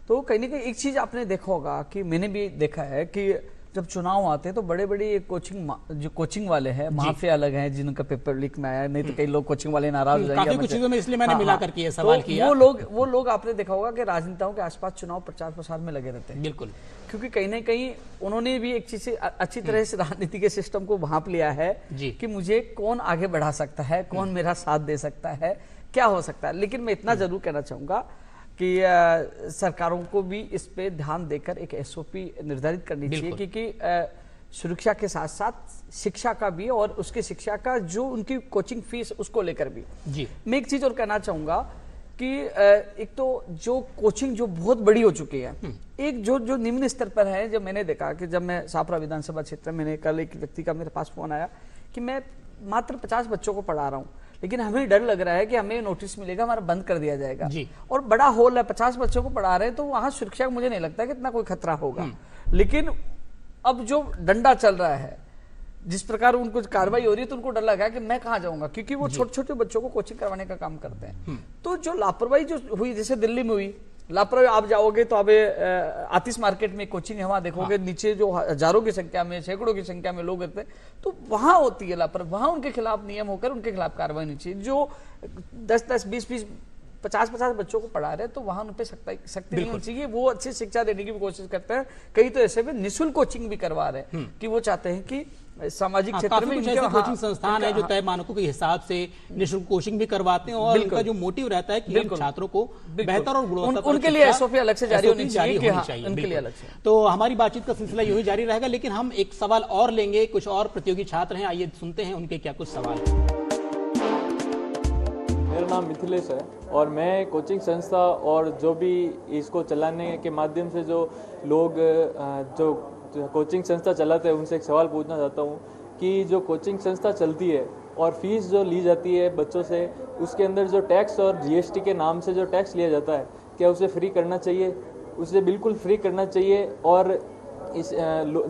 तो कहीं ना कहीं एक चीज आपने देखा होगा कि मैंने भी देखा है कि जब चुनाव आते हैं तो बड़े बड़े जो कोचिंग वाले हैं, माफिया अलग हैं जिनका पेपर लीक में आया, नहीं तो कई लोग कोचिंग वाले नाराज हो जाएंगे। काफी कुछ चीजों में इसलिए मैंने मिला करके ये सवाल किया। वो लोग आपने देखा होगा कि राजनेताओं के आसपास चुनाव प्रचार प्रसार में लगे रहते हैं। बिल्कुल, क्योंकि कहीं ना कहीं उन्होंने भी एक चीज से अच्छी तरह से राजनीति के सिस्टम को भांप लिया है कि मुझे कौन आगे बढ़ा सकता है, कौन मेरा साथ दे सकता है, क्या हो सकता है। लेकिन मैं इतना जरूर कहना चाहूंगा कि सरकारों को भी इस पे ध्यान देकर एक एसओपी निर्धारित करनी चाहिए, क्योंकि सुरक्षा के साथ साथ शिक्षा का भी, और उसके शिक्षा का जो उनकी कोचिंग फीस उसको लेकर भी जी। मैं एक चीज और कहना चाहूंगा कि एक तो जो कोचिंग जो बहुत बड़ी हो चुकी है, एक जो निम्न स्तर पर है, जब मैंने देखा कि जब मैं सापरा विधानसभा क्षेत्र में, मैंने कल एक व्यक्ति का मेरे पास फोन आया कि मैं मात्र 50 बच्चों को पढ़ा रहा हूँ, लेकिन हमें डर लग रहा है कि हमें नोटिस मिलेगा, हमारा बंद कर दिया जाएगा जी। और बड़ा हॉल है, 50 बच्चों को पढ़ा रहे हैं, तो वहां सुरक्षा का मुझे नहीं लगता कि इतना कोई खतरा होगा। लेकिन अब जो डंडा चल रहा है, जिस प्रकार उनको कार्रवाई हो रही है, तो उनको डर लगा है कि मैं कहां जाऊंगा, क्योंकि वो छोटे छोटे बच्चों को कोचिंग करवाने का काम करते हैं। तो जो लापरवाही जो हुई, जैसे दिल्ली में हुई लापरवाही, आप जाओगे तो आप आतिश मार्केट में कोचिंग है, वहां देखोगे नीचे जो हजारों की संख्या में, सैकड़ों की संख्या में लोग रहते हैं, तो वहां होती है लापरवाही, वहां उनके खिलाफ नियम होकर उनके खिलाफ कार्रवाई होनी चाहिए। जो 10-10, 20-20, 50-50 बच्चों को पढ़ा रहे हैं, तो वहां उन पे सख्ती नहीं होनी चाहिए। वो अच्छी शिक्षा देने की भी कोशिश करते हैं, कई तो ऐसे में निःशुल्क कोचिंग भी करवा रहे हैं कि वो चाहते हैं कि सामाजिक क्षेत्र में इनके कोचिंग संस्थान है जो तय मानकों के हिसाब से निःशुल्क कोचिंग भी करवाते हैं, और उनका जो मोटिव रहता है कि हम छात्रों को बेहतर और गुणवत्ता उनके लिए एसओपी अलग से जारी होनी चाहिए, उनके लिए अलग से। तो हमारी बातचीत का सिलसिला यूं ही जारी रहेगा, लेकिन हम एक सवाल और लेंगे। कुछ और प्रतियोगी छात्र हैं, आइए सुनते हैं उनके क्या कुछ सवाल। मेरा नाम मिथिलेश है और मैं कोचिंग संस्था और जो भी इसको चलाने के माध्यम से जो लोग जो कोचिंग संस्था चलाते हैं उनसे एक सवाल पूछना चाहता हूँ कि जो कोचिंग संस्था चलती है और फीस जो ली जाती है बच्चों से, उसके अंदर जो टैक्स और जीएसटी के नाम से जो टैक्स लिया जाता है, क्या उसे फ्री करना चाहिए? उसे बिल्कुल फ्री करना चाहिए। और इस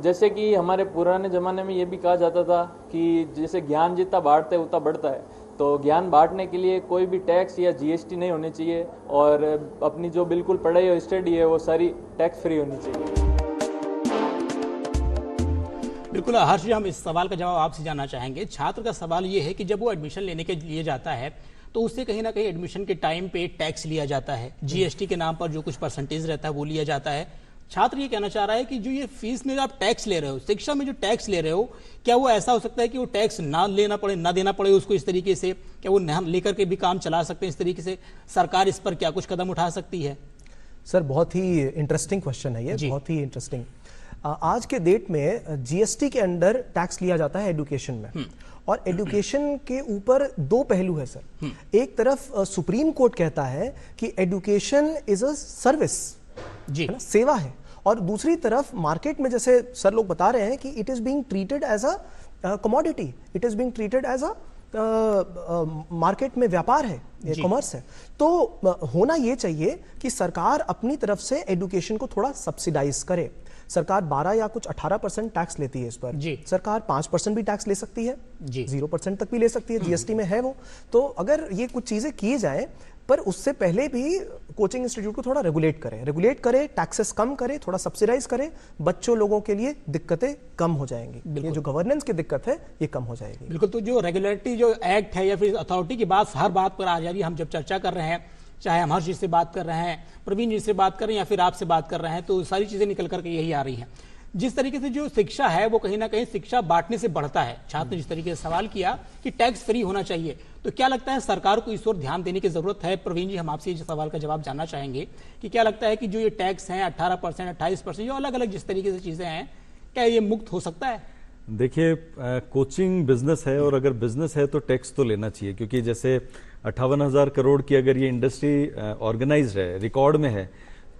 जैसे कि हमारे पुराने ज़माने में ये भी कहा जाता था कि जैसे ज्ञान जितना बांटते हैं उतना बढ़ता है, तो ज्ञान बांटने के लिए कोई भी टैक्स या जीएसटी नहीं होनी चाहिए, और अपनी जो बिल्कुल पढ़ाई और स्टडी है वो सारी टैक्स फ्री होनी चाहिए। बिल्कुल हर्ष जी, हम इस सवाल का जवाब आपसे जानना चाहेंगे। छात्र का सवाल ये है कि जब वो एडमिशन लेने के लिए जाता है तो उससे कहीं ना कहीं एडमिशन के टाइम पे टैक्स लिया जाता है, जीएसटी के नाम पर जो कुछ परसेंटेज रहता है वो लिया जाता है। छात्र ये कहना चाह रहा है कि जो ये फीस में जो आप टैक्स ले रहे हो, शिक्षा में जो टैक्स ले रहे हो, क्या वो ऐसा हो सकता है कि वो टैक्स ना लेना पड़े, ना देना पड़े उसको इस तरीके से? क्या वो लेकर के भी काम चला सकते हैं इस तरीके से? सरकार इस पर क्या कुछ कदम उठा सकती है? सर, बहुत ही इंटरेस्टिंग क्वेश्चन है ये, बहुत ही इंटरेस्टिंग। आज के डेट में जीएसटी के अंडर टैक्स लिया जाता है एजुकेशन में, और एजुकेशन के ऊपर दो पहलू है सर। एक तरफ सुप्रीम कोर्ट कहता है कि एजुकेशन इज अ सर्विस, जी, सेवा है, और दूसरी तरफ मार्केट में जैसे सर लोग बता रहे हैं कि it is being treated as a commodity, it is being treated as a market में व्यापार है, ये कॉमर्स है। तो होना ये चाहिए कि सरकार अपनी तरफ से एजुकेशन को थोड़ा सब्सिडाइज करे। सरकार 12 या कुछ 18% टैक्स लेती है इस पर, सरकार 5% भी टैक्स ले सकती है, 0% तक भी ले सकती है, जीएसटी में है वो। तो अगर ये कुछ चीजें की जाए पर उससे पहले भी कोचिंग इंस्टीट्यूट को थोड़ा रेगुलेट करें, टैक्सेस कम करें, थोड़ा सब्सिडाइज करें, बच्चों लोगों के लिए दिक्कतें कम हो जाएंगी, ये जो गवर्नेंस की दिक्कत है ये कम हो जाएगी। बिल्कुल, तो जो रेगुलेटरी जो एक्ट है या फिर अथॉरिटी की बात हर बात पर आ जा रही है, हम जब चर्चा कर रहे हैं, चाहे हम हर्ष जी से बात कर रहे हैं, प्रवीण जी से बात कर रहे हैं या फिर आपसे बात कर रहे हैं, तो सारी चीजें निकल करके यही आ रही हैं। जिस तरीके से जो शिक्षा है वो कहीं ना कहीं शिक्षा बांटने से बढ़ता है। छात्र ने जिस तरीके से सवाल किया कि टैक्स फ्री होना चाहिए, तो क्या लगता है सरकार को इस ओर ध्यान देने की जरूरत है? प्रवीण जी, हम आपसे इस सवाल का जवाब जानना चाहेंगे कि क्या लगता है कि जो ये टैक्स हैं 18%, 28%, जो अलग अलग जिस तरीके से चीजें हैं, क्या ये मुक्त हो सकता है? देखिए, कोचिंग बिजनेस है और अगर बिजनेस है तो टैक्स तो लेना चाहिए, क्योंकि जैसे 58,000 करोड़ की अगर ये इंडस्ट्री ऑर्गेनाइज्ड है, रिकॉर्ड में है,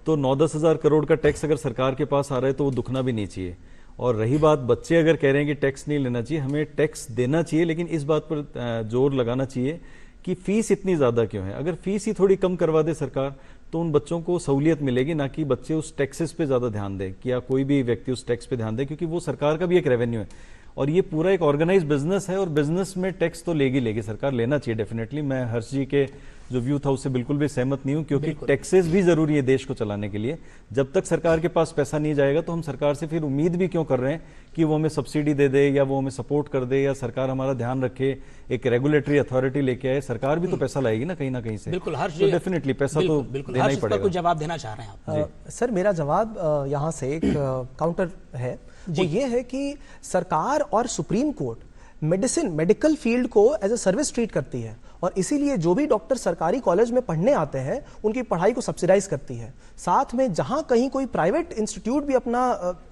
तो 9-10 हजार करोड़ का टैक्स अगर सरकार के पास आ रहा है तो वो दुखना भी नहीं चाहिए। और रही बात, बच्चे अगर कह रहे हैं कि टैक्स नहीं लेना चाहिए, हमें टैक्स देना चाहिए, लेकिन इस बात पर जोर लगाना चाहिए कि फीस इतनी ज्यादा क्यों है। अगर फीस ही थोड़ी कम करवा दे सरकार तो उन बच्चों को सहूलियत मिलेगी, ना कि बच्चे उस टैक्सेस पे ज्यादा ध्यान दें, कि या कोई भी व्यक्ति उस टैक्स पे ध्यान दे, क्योंकि वो सरकार का भी एक रेवेन्यू है और ये पूरा एक ऑर्गेनाइज बिजनेस है और बिजनेस में टैक्स तो लेगी सरकार, लेना चाहिए डेफिनेटली। मैं हर्ष जी के जो व्यू था उससे बिल्कुल भी सहमत नहीं हूं, क्योंकि टैक्सेस भी जरूरी है देश को चलाने के लिए। जब तक सरकार के पास पैसा नहीं जाएगा तो हम सरकार से फिर उम्मीद भी क्यों कर रहे हैं कि वो हमें सब्सिडी दे दे या वो हमें सपोर्ट कर दे या सरकार हमारा ध्यान रखे, एक रेगुलेटरी अथॉरिटी लेके आए। सरकार भी तो पैसा लाएगी ना कहीं से। बिल्कुल हर्ष जी, डेफिनेटली पैसा तो देना ही पड़ेगा। कुछ जवाब देना चाह रहे हैं आप? सर, मेरा जवाब यहाँ से एक काउंटर है, वो ये है कि सरकार और सुप्रीम कोर्ट मेडिकल फील्ड को एज ए सर्विस ट्रीट करती है और इसीलिए जो भी डॉक्टर सरकारी कॉलेज में पढ़ने आते हैं उनकी पढ़ाई को सब्सिडाइज करती है। साथ में जहां कहीं कोई प्राइवेट इंस्टीट्यूट भी अपना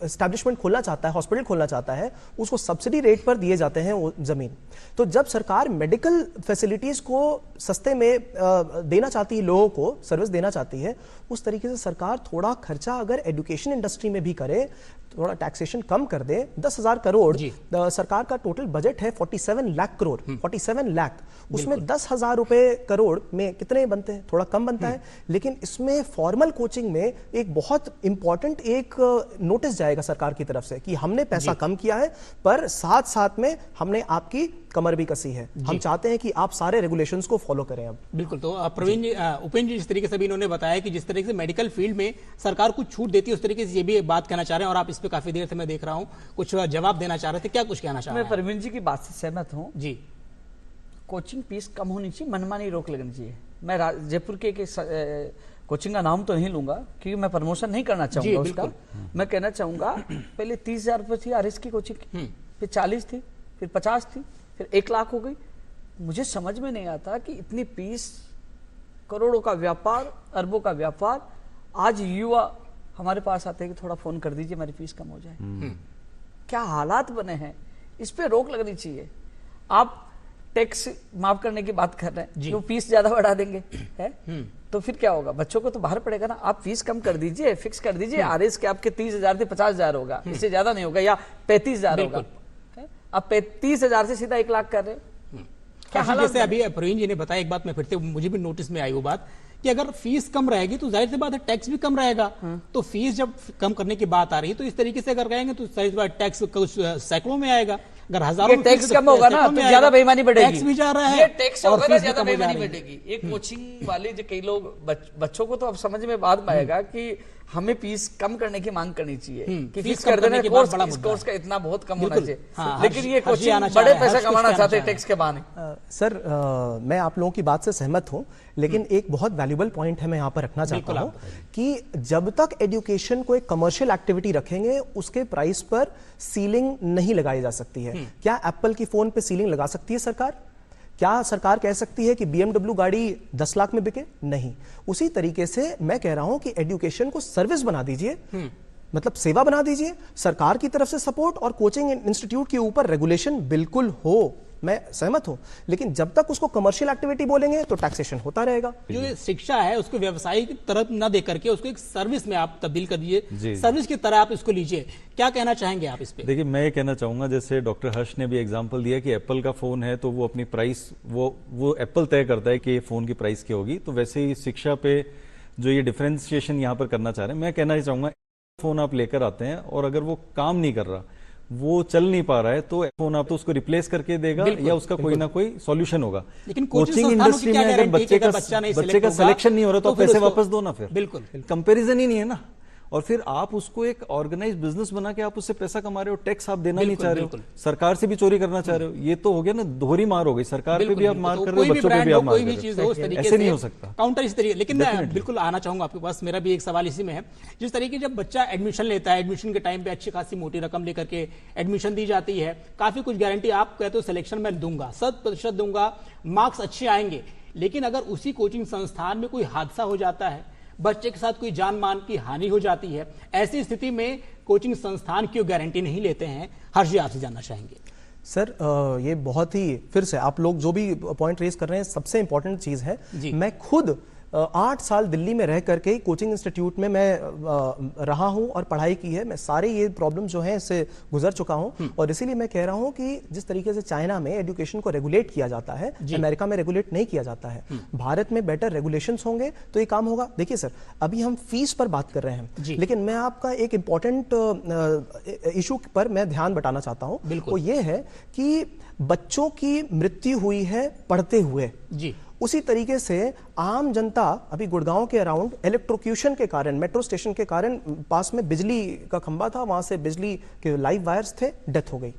एस्टैब्लिशमेंट खोलना चाहता है, हॉस्पिटल खोलना चाहता है, उसको सब्सिडी रेट पर दिए जाते हैं वो जमीन। तो जब सरकार मेडिकल फैसिलिटीज को सस्ते में देना चाहती है, लोगों को सर्विस देना चाहती है, उस तरीके से सरकार थोड़ा खर्चा अगर एजुकेशन इंडस्ट्री में भी करे, थोड़ा टैक्सेशन कम कर दे। 10,000 करोड़ सरकार का टोटल बजट है, 47 लाख करोड़, 47 लाख, उसमें 10,000 रुपए करोड़ में कितने बनते हैं? थोड़ा कम बनता है। लेकिन इसमें फॉर्मल कोचिंग में एक बहुत इंपॉर्टेंट एक नोटिस जाएगा सरकार की तरफ से कि हमने पैसा कम किया है, पर साथ साथ में हमने आपकी कमर भी कसी है। हम चाहते हैं कि आप सारे रेगुलेशंस को फॉलो करें। अब बिल्कुल, तो प्रवीण जी, उपेंद्र जी जिस तरीके से भी इन्होंने बताया कि जिस तरीके से मेडिकल फील्ड में सरकार कुछ छूट देती है, उस तरीके से ये भी बात कहना चाह रहे हैं और आप इस पे काफी देर से मैं देख रहा हूं कुछ जवाब देना चाह रहे थे, क्या कुछ कहना चाह रहे हैं? मैं प्रवीण जी की बात से सहमत हूं जी। कोचिंग फीस कम होनी चाहिए, मनमानी रोक लगनी चाहिए। मैं जयपुर के कोचिंग का नाम तो नहीं लूंगा क्योंकि मैं प्रमोशन नहीं करना चाहूंगा उसका। मैं कहना चाहूंगा पहले 30,000 रुपए थी आरएस की कोचिंग की, फिर 40 थी, फिर 50 थी, फिर 1 लाख हो गई। मुझे समझ में नहीं आता कि इतनी फीस, करोड़ों का व्यापार, अरबों का व्यापार, आज युवा हमारे पास आते हैं कि थोड़ा फोन कर दीजिए हमारी फीस कम हो जाए। क्या हालात बने हैं, इस पे रोक लगनी चाहिए। आप टैक्स माफ करने की बात कर रहे हैं, जो फीस ज्यादा बढ़ा देंगे है तो फिर क्या होगा? बच्चों को तो बाहर पड़ेगा ना। आप फीस कम कर दीजिए, फिक्स कर दीजिए। आरएस के आपके 30,000 थे 50,000 होगा, इससे ज्यादा नहीं होगा, या 35,000 होगा। आप 30,000 से सीधा 1 लाख कर रहे हैं। क्या जैसे अभी प्रवीण जी ने बताया, एक बात मैं फिर से, मुझे भी नोटिस में आई वो बात कि अगर फीस कम रहेगी तो जाहिर सी बात है टैक्स भी कम रहेगा। तो फीस जब कम करने की बात आ रही है तो इस तरीके से अगर कहेंगे तो जाहिर सी बात टैक्स कुछ सैकड़ों में आएगा। अगर हजारों में टैक्स कम होगा ना तो ज्यादा बेईमानी बढ़ेगी। टैक्स भी जा रहा है, ये टैक्स होगा ना ज्यादा बेईमानी बढ़ेगी। ये कोचिंग वाले जो कई लोग बच्चों को तो अब समझ में बात आएगा कि हमें फीस कम करने की मांग करनी चाहिए कि फीस कर देने के कोर्स का इतना बहुत कम होना चाहिए। लेकिन ये कोचिंग बड़े पैसे कमाना चाहते हैं टैक्स के बहाने। सर, मैं आप लोगों की बात से सहमत हूं, लेकिन एक बहुत वैल्यूबल पॉइंट है मैं यहाँ पर रखना चाहता हूँ कि जब तक एजुकेशन को एक कमर्शियल एक्टिविटी रखेंगे उसके प्राइस पर सीलिंग नहीं लगाई जा सकती है। क्या एप्पल की फोन पे सीलिंग लगा सकती है सरकार? क्या सरकार कह सकती है कि BMW गाड़ी 10 लाख में बिके? नहीं। उसी तरीके से मैं कह रहा हूं कि एजुकेशन को सर्विस बना दीजिए, मतलब सेवा बना दीजिए। सरकार की तरफ से सपोर्ट और कोचिंग इंस्टीट्यूट के ऊपर रेगुलेशन बिल्कुल हो, मैं सहमत हूं, लेकिन जब तक उसको कमर्शियल एक्टिविटी बोलेंगे तो टैक्सेशन होता रहेगा। जो ये शिक्षा है उसको व्यवसायिक तरफ न दे करके उसको एक सर्विस में आप तब्दील कर दीजिए, सर्विस की तरह आप इसको लीजिए। क्या कहना चाहेंगे आप इस पे? देखिए, मैं ये कहना चाहूंगा, जैसे डॉक्टर हर्ष ने भी एग्जांपल दिया कि एप्पल का फोन है तो वो अपनी प्राइस वो एप्पल तय करता है कि ये फोन की प्राइस क्या होगी। तो वैसे ही शिक्षा पे जो ये डिफरेंशिएशन यहाँ पर करना चाह रहे हैं, मैं कहना चाहूंगा फोन आप लेकर आते हैं और अगर वो काम नहीं कर रहा वो चल नहीं पा रहा है, तो फोन आप तो उसको रिप्लेस करके देगा या उसका कोई ना कोई सॉल्यूशन होगा। लेकिन कोचिंग इंडस्ट्री में अगर बच्चे का सिलेक्शन नहीं हो रहा तो पैसे वापस दो ना, फिर बिल्कुल कंपैरिजन ही नहीं है ना। और फिर आप उसको एक ऑर्गेनाइज बिजनेस बना के आप उससे पैसा कमा रहे हो, टैक्स आप देना नहीं चाह रहे हो, सरकार से भी चोरी करना चाह रहे हो, ये तो हो गया ना, दोहरी मार हो गई। सरकार पे भी आप मार कर रहे हो, बच्चों पे भी आप मार कर रहे हो, ऐसे नहीं हो सकता, काउंटर इस तरीके। लेकिन मैं बिल्कुल आना चाहूंगा आपके पास, मेरा भी एक सवाल इसी में है। जिस तरीके जब बच्चा एडमिशन लेता है, एडमिशन के टाइम पे अच्छी खासी मोटी रकम लेकर के एडमिशन दी जाती है, काफी कुछ गारंटी आप कहते हो सिलेक्शन में दूंगा, 100% दूंगा, मार्क्स अच्छे आएंगे, लेकिन अगर उसी कोचिंग संस्थान में कोई हादसा हो जाता है, बच्चे के साथ कोई जान मान की हानि हो जाती है, ऐसी स्थिति में कोचिंग संस्थान क्यों गारंटी नहीं लेते हैं? हर्ष जी आपसे जानना चाहेंगे। सर ये बहुत ही, फिर से आप लोग जो भी पॉइंट रेज कर रहे हैं, सबसे इंपॉर्टेंट चीज है। मैं खुद 8 साल दिल्ली में रह करके कोचिंग इंस्टीट्यूट में मैं रहा हूं और पढ़ाई की है। मैं सारे ये प्रॉब्लम जो है इससे गुजर चुका हूं, और इसीलिए मैं कह रहा हूं कि जिस तरीके से चाइना में एजुकेशन को रेगुलेट किया जाता है, अमेरिका में रेगुलेट नहीं किया जाता है। भारत में बेटर रेगुलेशंस होंगे तो ये काम होगा। देखिए सर, अभी हम फीस पर बात कर रहे हैं, लेकिन मैं आपका एक इंपॉर्टेंट इशू पर मैं ध्यान बटाना चाहता हूं, वो ये है कि बच्चों की मृत्यु हुई है पढ़ते हुए जी। उसी तरीके से आम जनता, अभी गुड़गांव के अराउंड इलेक्ट्रोक्यूशन के कारण, मेट्रो स्टेशन के कारण पास में बिजली का खंभा था, वहां से बिजली के लाइव वायर्स थे, डेथ हो गई।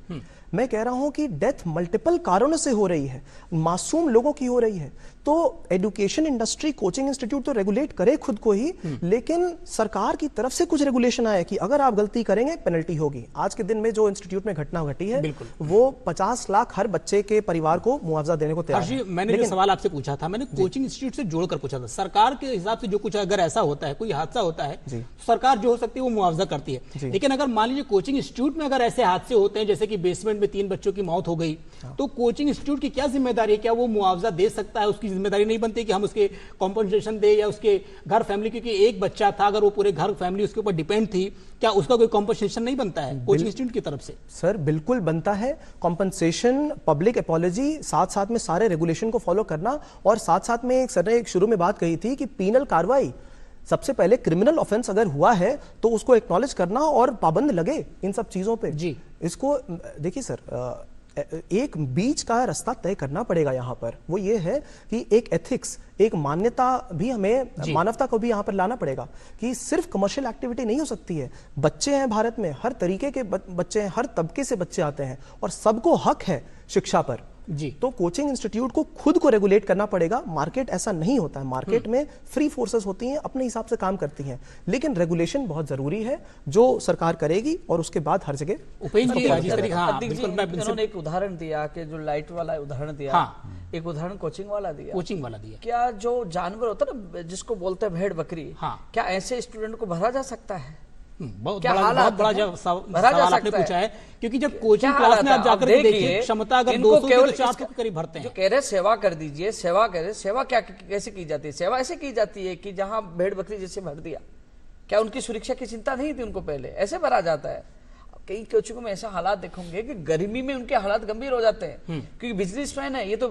मैं कह रहा हूं कि डेथ मल्टीपल कारणों से हो रही है, मासूम लोगों की हो रही है। तो एजुकेशन इंडस्ट्री, कोचिंग इंस्टीट्यूट तो रेगुलेट करे खुद को ही, लेकिन सरकार की तरफ से कुछ रेगुलेशन आए कि अगर आप गलती करेंगे पेनल्टी होगी। आज के दिन में जो इंस्टीट्यूट में घटना घटी है, वो 50 लाख हर बच्चे के परिवार को मुआवजा देने को तैयार है। मैंने जो सवाल आपसे पूछा था, मैंने कोचिंग इंस्टीट्यूट से जोड़कर पूछा था। सरकार के हिसाब से जो कुछ अगर ऐसा होता है, कोई हादसा होता है, तो सरकार जो हो सकती है वो मुआवजा करती है। लेकिन अगर मान लीजिए कोचिंग इंस्टीट्यूट में अगर ऐसे हादसे होते हैं, जैसे कि बेसमेंट में 3 बच्चों की मौत हो गई, तो कोचिंग इंस्टीट्यूट की क्या जिम्मेदारी है? क्या वो मुआवजा दे सकता है? उसकी जिम्मेदारी नहीं बनती कि हम उसके कॉम्पनसेशन दे, या उसके घर फैमिली, क्योंकि एक बच्चा था, अगर वो पूरे घर फैमिली उसके ऊपर डिपेंड थी, क्या उसका कोई कॉम्पनसेशन नहीं बनता है कोचिंग इंस्टीट्यूट की तरफ से? सर बिल्कुल बनता है कॉम्पनसेशन, पब्लिक अपॉलॉजी, साथ साथ में सारे रेगुलेशन को फॉलो करना, और साथ साथ में एक सर ने एक शुरू में बात कही थी कि पीनल कार्रवाई, सबसे पहले क्रिमिनल ऑफेंस अगर हुआ है तो उसको एक्नॉलेज करना और पाबंद लगे इन सब चीजों पे जी। इसको देखिए सर, एक बीच का रास्ता तय करना पड़ेगा यहाँ पर। वो ये है कि एक एथिक्स, एक मान्यता भी हमें, मानवता को भी यहाँ पर लाना पड़ेगा कि सिर्फ कमर्शियल एक्टिविटी नहीं हो सकती है। बच्चे हैं भारत में, हर तरीके के बच्चे हैं, हर तबके से बच्चे आते हैं, और सबको हक है शिक्षा पर जी। तो कोचिंग इंस्टीट्यूट को खुद को रेगुलेट करना पड़ेगा। मार्केट ऐसा नहीं होता है, मार्केट में फ्री फोर्सेस होती हैं, अपने हिसाब से काम करती हैं, लेकिन रेगुलेशन बहुत जरूरी है जो सरकार करेगी, और उसके बाद हर जगह उन्होंने एक उदाहरण दिया कि जो लाइट वाला उदाहरण दिया, एक उदाहरण कोचिंग वाला दिया। क्या जो जानवर होता है ना, जिसको बोलते हैं भेड़ बकरी, क्या ऐसे स्टूडेंट को भरा जा सकता है? बहुत बड़ा सवाल आपने पूछा है, क्योंकि जब कोचिंग क्लास में आप जाकर देखिए, क्षमता अगर 200 की तो 400 के करीब भरते हैं। जो कह रहे सेवा कर दीजिए, सेवा करे, सेवा क्या कैसे की जाती है? सेवा ऐसे की जाती है कि जहां भेड़ बकरी जैसे भर दिया, क्या उनकी सुरक्षा की चिंता नहीं थी उनको? पहले ऐसे भरा जाता है। कई कोचिंगों में ऐसे हालात देखोगे कि गर्मी में उनके हालात गंभीर हो जाते हैं, क्योंकि बिजनेसमैन है, ये तो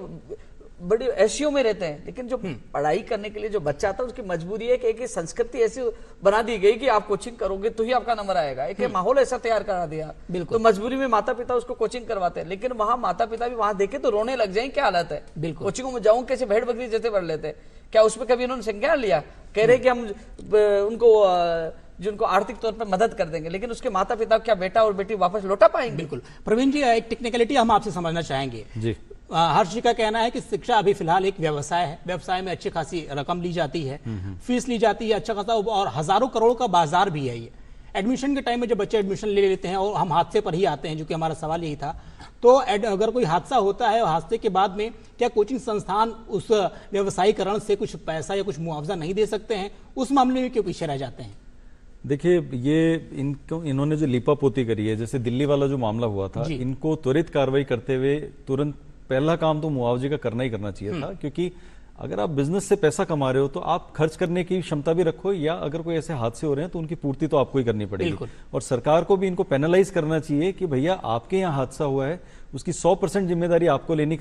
बड़े एशियो में रहते हैं, लेकिन जो पढ़ाई करने के लिए जो बच्चा आता है उसकी मजबूरी है कि एक संस्कृति ऐसी बना दी गई कि आप कोचिंग करोगे तो ही आपका नंबर आएगा। एक माहौल ऐसा तैयार करा दिया, तो मजबूरी में माता पिता उसको कोचिंग करवाते हैं। लेकिन वहां माता पिता भी वहां देखे तो रोने लग जाए, क्या हालत है, कोचिंगों में जाऊं कैसे भेड़ बकरी जैसे पढ़ लेते हैं। क्या उसमें कभी उन्होंने संज्ञान लिया? कह रहे कि हम उनको जिनको आर्थिक तौर पर मदद कर देंगे, लेकिन उसके माता पिता क्या बेटा और बेटी वापस लौटा पाएंगे? बिल्कुल। प्रवीण जी, एक टेक्निकलिटी हम आपसे समझना चाहेंगे जी। हर्ष जी का कहना है कि शिक्षा अभी फिलहाल एक व्यवसाय है, व्यवसाय में अच्छी खासी रकम ली जाती है, फीस ली जाती है अच्छा खासा, और हजारों करोड़ का बाजार भी है ये। एडमिशन के टाइम में जब बच्चे एडमिशन ले लेते हैं, और हम हादसे पर ही आते हैं, जो कि हमारा सवाल यही था, तो अगर कोई हादसा होता है और हादसे के बाद में क्या कोचिंग संस्थान उस व्यवसायीकरण से कुछ पैसा या कुछ मुआवजा नहीं दे सकते हैं? उस मामले में क्यों पीछे रह जाते हैं? देखिए, ये इन्होंने जो लीपापोती करी है, जैसे दिल्ली वाला जो मामला हुआ था, इनको त्वरित कार्रवाई करते हुए तुरंत पहला काम तो मुआवजे का करना ही करना चाहिए था, क्योंकि अगर आप बिजनेस से पैसा कमा रहे हो तो आप खर्च करने की क्षमता भी रखो, या अगर कोई ऐसे हादसे हो रहे हैं तो उनकी पूर्ति तो आपको ही करनी पड़ेगी। और सरकार को भी इनको पेनलाइज करना चाहिए कि भैया आपके यहाँ हादसा हुआ है, उसकी 100% जिम्मेदारी आपको लेनी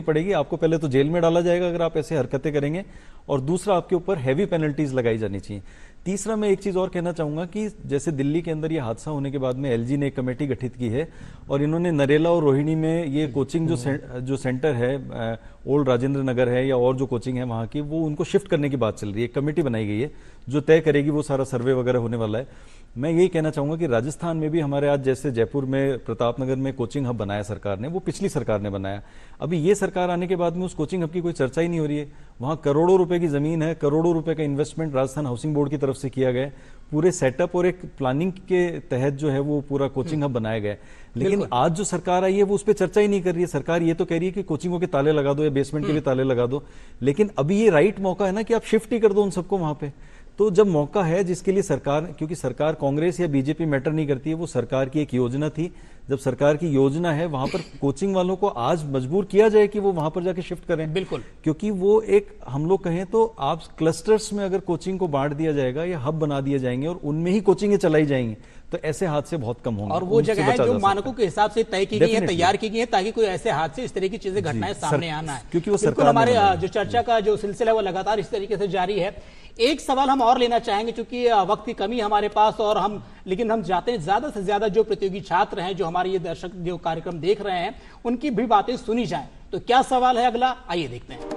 पड़ेगी। आपको पहले तो जेल में डाला जाएगा अगर आप ऐसे हरकतें करेंगे, और दूसरा आपके ऊपर हैवी पेनल्टीज लगाई जानी चाहिए। तीसरा मैं एक चीज और कहना चाहूंगा कि जैसे दिल्ली के अंदर ये हादसा होने के बाद में एलजी ने एक कमेटी गठित की है और इन्होंने नरेला और रोहिणी में ये कोचिंग जो सेंटर है, ओल्ड राजेंद्र नगर है या और जो कोचिंग है वहां की, वो उनको शिफ्ट करने की बात चल रही है। एक कमेटी बनाई गई है जो तय करेगी, वो सारा सर्वे वगैरह होने वाला है। मैं यही कहना चाहूंगा कि राजस्थान में भी हमारे आज जैसे जयपुर में प्रतापनगर में कोचिंग हब बनाया सरकार ने, वो पिछली सरकार ने बनाया। अभी ये सरकार आने के बाद में उस कोचिंग हब की कोई चर्चा ही नहीं हो रही है। वहां करोड़ों रुपए की जमीन है, करोड़ों रुपए का इन्वेस्टमेंट राजस्थान हाउसिंग बोर्ड की तरफ से किया गया है, पूरे सेटअप और एक प्लानिंग के तहत जो है वो पूरा कोचिंग हब बनाया गया है। लेकिन आज जो सरकार आई है वो उस पर चर्चा ही नहीं कर रही है। सरकार ये तो कह रही है कि कोचिंगों के ताले लगा दो या बेसमेंट के भी ताले लगा दो, लेकिन अभी ये राइट मौका है ना कि आप शिफ्ट ही कर दो उन सबको वहां पे। तो जब मौका है जिसके लिए सरकार, क्योंकि सरकार कांग्रेस या बीजेपी मैटर नहीं करती है, वो सरकार की एक योजना थी। जब सरकार की योजना है वहां पर कोचिंग वालों को आज मजबूर किया जाए कि वो वहां पर जाके शिफ्ट करें, बिल्कुल, क्योंकि वो एक हम लोग कहें तो आप क्लस्टर्स में अगर कोचिंग को बांट दिया जाएगा या हब बना दिए जाएंगे और उनमें ही कोचिंगें चलाई जाएंगी तो ऐसे हादसे बहुत कम होंगे। और वो जगह है जो मानकों के हिसाब से तय की गई है, तैयार की गई है, ताकि कोई ऐसे हादसे, इस तरह की चीजें, घटनाएं सामने आना है। क्योंकि वो बिल्कुल, हमारे जो चर्चा का जो सिलसिला है वो लगातार इस तरीके से जारी है। एक सवाल हम और लेना चाहेंगे, क्योंकि वक्त की कमी हमारे पास, और लेकिन हम चाहते हैं ज्यादा से ज्यादा जो प्रतियोगी छात्र हैं, जो हमारे ये दर्शक जो कार्यक्रम देख रहे हैं, उनकी भी बातें सुनी जाएं। तो क्या सवाल है अगला, आइए देखते हैं।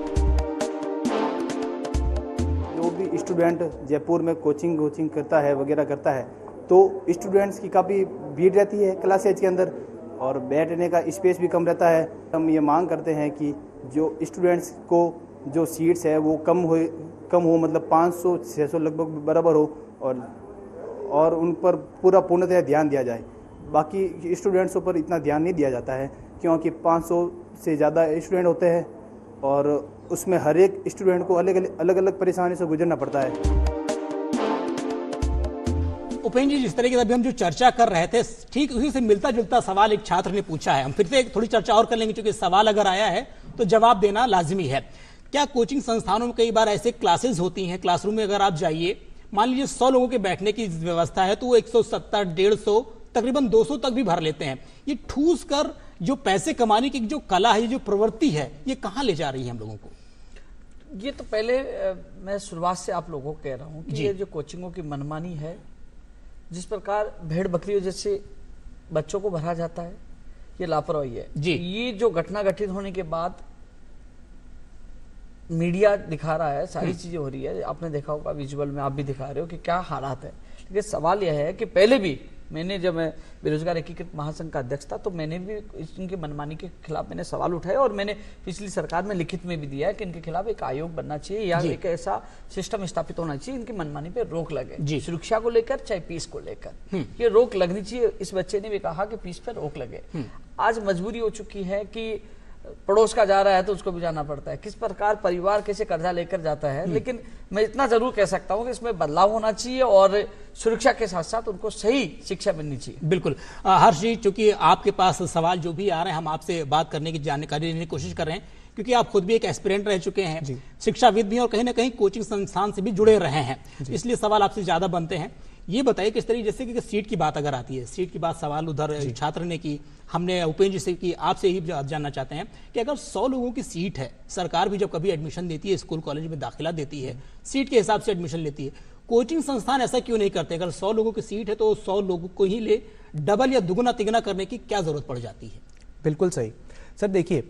जो भी स्टूडेंट जयपुर में कोचिंग करता है वगैरह करता है, तो स्टूडेंट्स की काफ़ी भीड़ रहती है क्लासेज के अंदर और बैठने का स्पेस भी कम रहता है। हम ये मांग करते हैं कि जो स्टूडेंट्स को जो सीट्स है वो कम हो, मतलब 500-600 लगभग बराबर हो और उन पर पूर्णतः ध्यान दिया जाए। बाकी स्टूडेंट्सों पर इतना ध्यान नहीं दिया जाता है क्योंकि 500 से ज़्यादा स्टूडेंट होते हैं और उसमें हर एक स्टूडेंट को अलग अलग परेशानी से गुजरना पड़ता है। उपेंद्र जी, जिस तरीके से अभी हम जो चर्चा कर रहे थे, ठीक उसी से मिलता जुलता सवाल एक छात्र ने पूछा है। हम फिर से थोड़ी चर्चा और कर लेंगे, क्योंकि सवाल अगर आया है तो जवाब देना लाजमी है। क्या कोचिंग संस्थानों में कई बार ऐसे क्लासेस होती हैं, क्लासरूम में अगर आप जाइए, मान लीजिए 100 लोगों के बैठने की व्यवस्था है, तो वो 170, 150, तकरीबन 200 तक भी भर लेते हैं। ये ठूस कर जो पैसे कमाने की जो कला है, जो प्रवृत्ति है, ये कहाँ ले जा रही है हम लोगों को? ये तो पहले मैं शुरुआत से आप लोगों को कह रहा हूँ कि ये जो कोचिंगों की मनमानी है, जिस प्रकार भेड़ बकरियों जैसे बच्चों को भरा जाता है, ये लापरवाही है जी। ये जो घटना घटित होने के बाद मीडिया दिखा रहा है, सारी चीजें हो रही है, आपने देखा होगा विजुअल में, आप भी दिखा रहे हो कि क्या हालात है। लेकिन सवाल यह है कि पहले भी मैंने, जब मैं बेरोजगार एकीकृत महासंघ का अध्यक्ष था, तो मैंने भी इनकी मनमानी के खिलाफ मैंने सवाल उठाए और मैंने पिछली सरकार में लिखित में भी दिया है कि इनके खिलाफ एक आयोग बनना चाहिए या एक ऐसा सिस्टम स्थापित होना चाहिए इनकी मनमानी पे रोक लगे, सुरक्षा को लेकर चाहे फीस को लेकर ये रोक लगनी चाहिए। इस बच्चे ने भी कहा कि फीस पर रोक लगे। आज मजबूरी हो चुकी है कि पड़ोस का जा रहा है तो उसको भी जाना पड़ता है। किस प्रकार परिवार कैसे कर्जा लेकर जाता है, लेकिन मैं इतना जरूर कह सकता हूं कि इसमें बदलाव होना चाहिए और सुरक्षा के साथ साथ उनको सही शिक्षा मिलनी चाहिए। बिल्कुल हर्ष जी, चूंकि आपके पास सवाल जो भी आ रहे हैं, हम आपसे बात करने की जानकारी लेने की कोशिश कर रहे हैं, क्योंकि आप खुद भी एक एस्पिरेंट रह चुके हैं, शिक्षाविद भी, और कहीं ना कहीं कोचिंग संस्थान से भी जुड़े रहे हैं, इसलिए सवाल आपसे ज्यादा बनते हैं। ये बताइए किस तरीके, जैसे कि सीट की बात अगर आती है, सीट की बात सवाल उधर छात्र ने की, हमने उपेंद्र जी से की, आपसे ही जानना चाहते हैं कि अगर 100 लोगों की सीट है, सरकार भी जब कभी एडमिशन देती है, स्कूल कॉलेज में दाखिला देती है, सीट के हिसाब से एडमिशन लेती है, कोचिंग संस्थान ऐसा क्यों नहीं करते? अगर 100 लोगों की सीट है तो 100 लोगों को ही ले डबल या दुगुना तिगुना करने की क्या जरूरत पड़ जाती है? बिल्कुल सही सर। देखिए,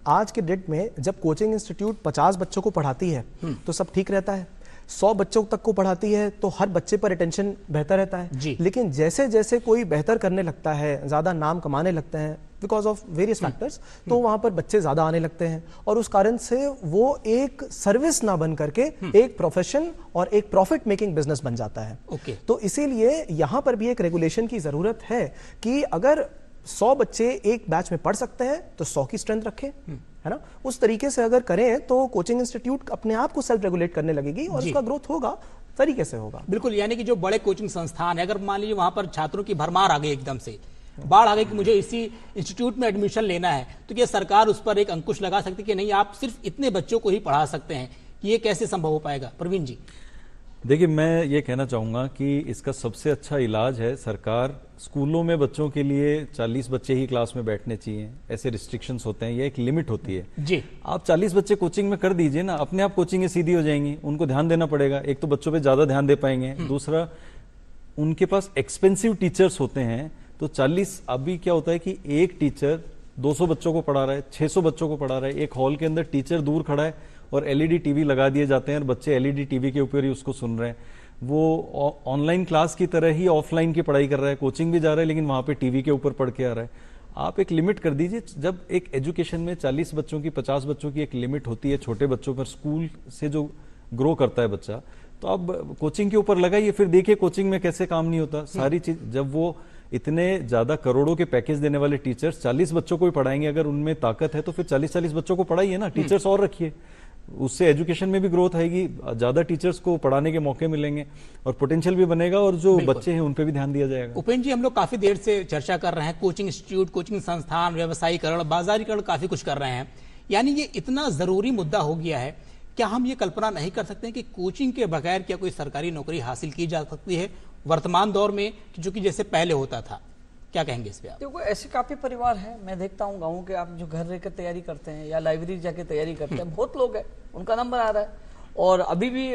आज के डेट में जब कोचिंग इंस्टीट्यूट 50 बच्चों को पढ़ाती है तो सब ठीक रहता है, 100 बच्चों तक को पढ़ाती है तो हर बच्चे पर अटेंशन बेहतर रहता है। लेकिन जैसे जैसे कोई बेहतर करने लगता है, ज्यादा नाम कमाने लगते हैं बिकॉज ऑफ वेरियस फैक्टर्स, तो वहां पर बच्चे ज्यादा आने लगते हैं और उस कारण से वो एक सर्विस ना बन करके एक प्रोफेशन और एक प्रॉफिट मेकिंग बिजनेस बन जाता है। तो इसीलिए यहां पर भी एक रेगुलेशन की जरूरत है कि अगर 100 बच्चे एक बैच में पढ़ सकते हैं तो 100 की स्ट्रेंथ रखें, है ना। उस तरीके से अगर करें तो कोचिंग इंस्टीट्यूट अपने आप को सेल्फ रेगुलेट करने लगेगी और उसका ग्रोथ होगा, तरीके से होगा। बिल्कुल, यानी कि जो बड़े कोचिंग संस्थान है, अगर मान लीजिए वहां पर छात्रों की भरमार आ गई, एकदम से बाढ़ आ गई कि मुझे इसी इंस्टीट्यूट में एडमिशन लेना है, तो क्या सरकार उस पर एक अंकुश लगा सकती है कि नहीं, आप सिर्फ इतने बच्चों को ही पढ़ा सकते हैं? ये कैसे संभव हो पाएगा, प्रवीण जी? देखिए, मैं ये कहना चाहूंगा कि इसका सबसे अच्छा इलाज है सरकार स्कूलों में बच्चों के लिए 40 बच्चे ही क्लास में बैठने चाहिए, ऐसे रिस्ट्रिक्शंस होते हैं, ये एक लिमिट होती है जी। आप 40 बच्चे कोचिंग में कर दीजिए ना, अपने आप कोचिंगें सीधी हो जाएंगी। उनको ध्यान देना पड़ेगा, एक तो बच्चों पे ज्यादा ध्यान दे पाएंगे, दूसरा उनके पास एक्सपेंसिव टीचर्स होते हैं। तो 40 अभी क्या होता है कि एक टीचर 200 बच्चों को पढ़ा रहा है, 600 बच्चों को पढ़ा रहा है, एक हॉल के अंदर टीचर दूर खड़ा है और एलईडी टीवी लगा दिए जाते हैं और बच्चे एलईडी टीवी के ऊपर ही उसको सुन रहे हैं। वो ऑनलाइन क्लास की तरह ही ऑफलाइन की पढ़ाई कर रहा है, कोचिंग भी जा रहा है लेकिन वहां पे टीवी के ऊपर पढ़ के आ रहा है। आप एक लिमिट कर दीजिए। जब एक एजुकेशन में 40 बच्चों की 50 बच्चों की एक लिमिट होती है, छोटे बच्चों पर स्कूल से जो ग्रो करता है बच्चा, तो आप कोचिंग के ऊपर लगाइए, फिर देखिए कोचिंग में कैसे काम नहीं होता। सारी चीज जब वो इतने ज्यादा करोड़ों के पैकेज देने वाले टीचर्स 40 बच्चों को ही पढ़ाएंगे, अगर उनमें ताकत है तो फिर 40-40 बच्चों को पढ़ाइए ना, टीचर्स और रखिए, उससे एजुकेशन में भी ग्रोथ आएगी, ज्यादा टीचर्स को पढ़ाने के मौके मिलेंगे और पोटेंशियल भी बनेगा और जो बच्चे हैं उन पे भी ध्यान दिया जाएगा। उपेंद्र जी, हम लोग काफी देर से चर्चा कर रहे हैं, कोचिंग इंस्टीट्यूट, कोचिंग संस्थान, व्यवसायीकरण, बाजारीकरण, काफी कुछ कर रहे हैं, यानी ये इतना जरूरी मुद्दा हो गया है। क्या हम ये कल्पना नहीं कर सकते कि कोचिंग के बगैर क्या कोई सरकारी नौकरी हासिल की जा सकती है वर्तमान दौर में, जो कि जैसे पहले होता था? क्या कहेंगे इस पे आप? देखो, ऐसे काफी परिवार हैं, मैं देखता हूँ गाँव के, आप जो घर रहकर तैयारी करते हैं या लाइब्रेरी जाके तैयारी करते हैं, बहुत लोग हैं, उनका नंबर आ रहा है। और अभी भी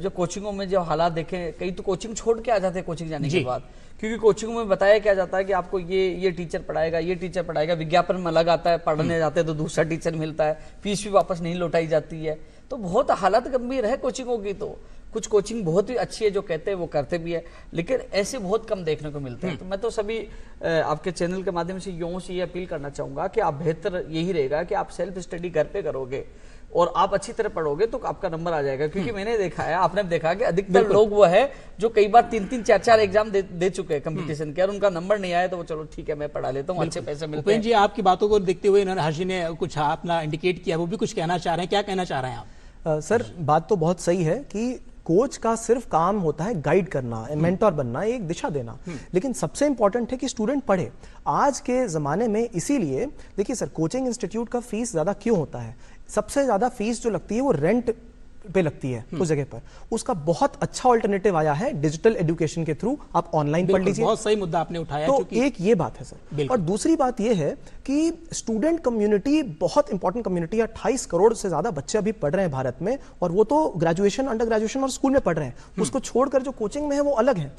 जो कोचिंगों में जो हालात देखें, कई तो कोचिंग छोड़ के आ जाते हैं कोचिंग जाने के बाद, क्योंकि कोचिंग में बताया क्या जाता है कि आपको ये टीचर पढ़ाएगा, ये टीचर पढ़ाएगा, विज्ञापन में अलग आता है, पढ़ने जाते हैं तो दूसरा टीचर मिलता है, फीस भी वापस नहीं लौटाई जाती है। तो बहुत हालत गंभीर है कोचिंगों की। तो कुछ कोचिंग बहुत ही अच्छी है, जो कहते हैं वो करते भी है, लेकिन ऐसे बहुत कम देखने को मिलते हैं। तो मैं तो सभी आपके चैनल के माध्यम से युवाओं से ये अपील करना चाहूंगा कि आप बेहतर यही रहेगा कि आप सेल्फ स्टडी घर पे करोगे और आप अच्छी तरह पढ़ोगे तो आपका नंबर आ जाएगा। क्योंकि मैंने देखा है, आपने देखा कि अधिकतर लोग वो है जो कई बार 3-3, 4-4 एग्जाम दे चुके हैं कंपटीशन के, और उनका नंबर नहीं आया तो वो चलो ठीक है मैं पढ़ा लेता हूँ, अच्छे पैसे मिलते हैं। उपेंद्र जी, आपकी बातों को देखते हुए इन्होंने, हर्षी ने कुछ अपना इंडिकेट किया, वो भी कुछ कहना चाह रहे हैं, क्या कहना चाह रहे हैं आप? सर, बात तो बहुत सही है कि कोच का सिर्फ काम होता है गाइड करना, मेंटोर बनना, एक दिशा देना, लेकिन सबसे इंपॉर्टेंट है कि स्टूडेंट पढ़े। आज के जमाने में इसीलिए देखिए सर, कोचिंग इंस्टीट्यूट का फीस ज्यादा क्यों होता है? सबसे ज्यादा फीस जो लगती है वो रेंट पे लगती है उस जगह पर। उसका बहुत अच्छा ऑल्टरनेटिव आया है डिजिटल एजुकेशन के थ्रू, आप ऑनलाइन पढ़ लीजिए। बहुत सही मुद्दा आपने उठाया। तो एक ये बात है सर, और दूसरी बात ये है कि स्टूडेंट कम्युनिटी बहुत इंपॉर्टेंट कम्युनिटी है। 28 करोड़ से ज्यादा बच्चे अभी पढ़ रहे हैं भारत में, और वो तो ग्रेजुएशन, अंडर ग्रेजुएशन और स्कूल में पढ़ रहे हैं। उसको छोड़कर जो कोचिंग में है वो अलग है।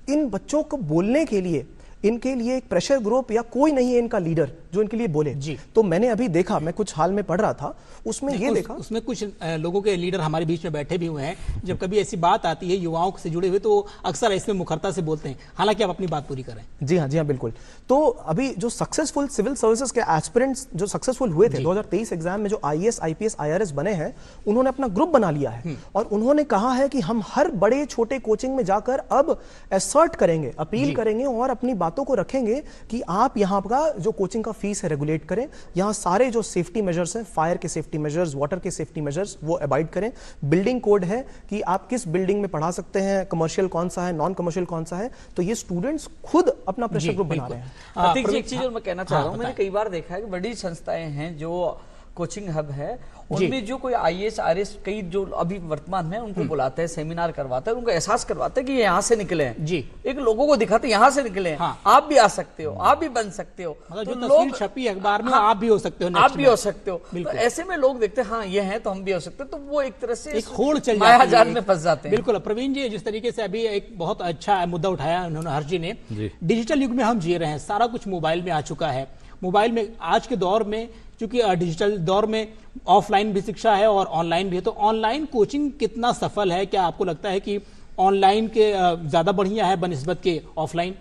इन बच्चों को बोलने के लिए इनके लिए एक प्रेशर ग्रुप या कोई नहीं है इनका लीडर जो इनके लिए बोले। तो मैंने अभी देखा, मैं कुछ हाल में पढ़ रहा था, उसमें ये देखा, उसमें कुछ लोगों के लीडर हमारे बीच में बैठे भी हुए हैं। जब कभी ऐसी बात आती है युवाओं से जुड़े हुए, तो अक्सर इसमें मुखरता से बोलते हैं। हालांकि आप अपनी बात पूरी करें। जी हाँ, बिल्कुल। तो अभी जो सक्सेसफुल सिविल सर्विसेज के एस्पिरेंट्स जो सक्सेसफुल हुए थे 2023 एग्जाम में, जो IAS, IPS, IRS बने हैं, उन्होंने अपना ग्रुप बना लिया है और उन्होंने कहा है कि हम हर बड़े छोटे कोचिंग में जाकर अब असर्ट करेंगे, अपील करेंगे और अपनी बातों को रखेंगे कि आप यहाँ का जो कोचिंग का फीस है रेगुलेट करें। यहाँ सारे जो सेफ्टी मेजर्स हैं, फायर के सेफ्टी मेजर्स, वाटर के सेफ्टी मेजर्स, वो अवॉइड करें। बिल्डिंग कोड है कि आप किस बिल्डिंग में पढ़ा सकते हैं, कमर्शियल कौन सा है, नॉन कमर्शियल कौन सा है। तो ये स्टूडेंट्स खुद अपना प्रेशर ग्रुप बना रहे हैं। एक चीज और मैं कहना चाह रहा हूँ, मैंने कई बार देखा है कि बड़ी संस्थाएं हैं जो कोचिंग हब है, उनमें जो कोई IAS, RS कई जो अभी वर्तमान में उनको बुलाते हैं, सेमिनार करवाते हैं, उनको एहसास करवाते हैं कि ये यहाँ से निकले हैं। जी, एक लोगों को दिखाते हैं यहाँ से निकले हैं। हाँ। आप भी आ सकते हो, आप भी बन सकते हो, मतलब तो जो तस्वीर छपी अखबार में, आप भी हो सकते हो, आप भी हो सकते हो। तो ऐसे में लोग देखते हैं हाँ ये है तो हम भी हो सकते हैं, तो वो एक तरह से एक होड़ चल मायाजाल में फंस जाते हैं। बिल्कुल। प्रवीण जी, जिस तरीके से अभी एक बहुत अच्छा मुद्दा उठाया उन्होंने, हर्ष जी ने, डिजिटल युग में हम जी रहे हैं, सारा कुछ मोबाइल में आ चुका है। मोबाइल में आज के दौर में, चूंकि डिजिटल दौर में ऑफलाइन भी शिक्षा है और ऑनलाइन भी है, तो ऑनलाइन कोचिंग कितना सफल है? क्या आपको लगता है कि ऑनलाइन के ज्यादा बढ़िया है बनिस्बत के ऑफलाइन?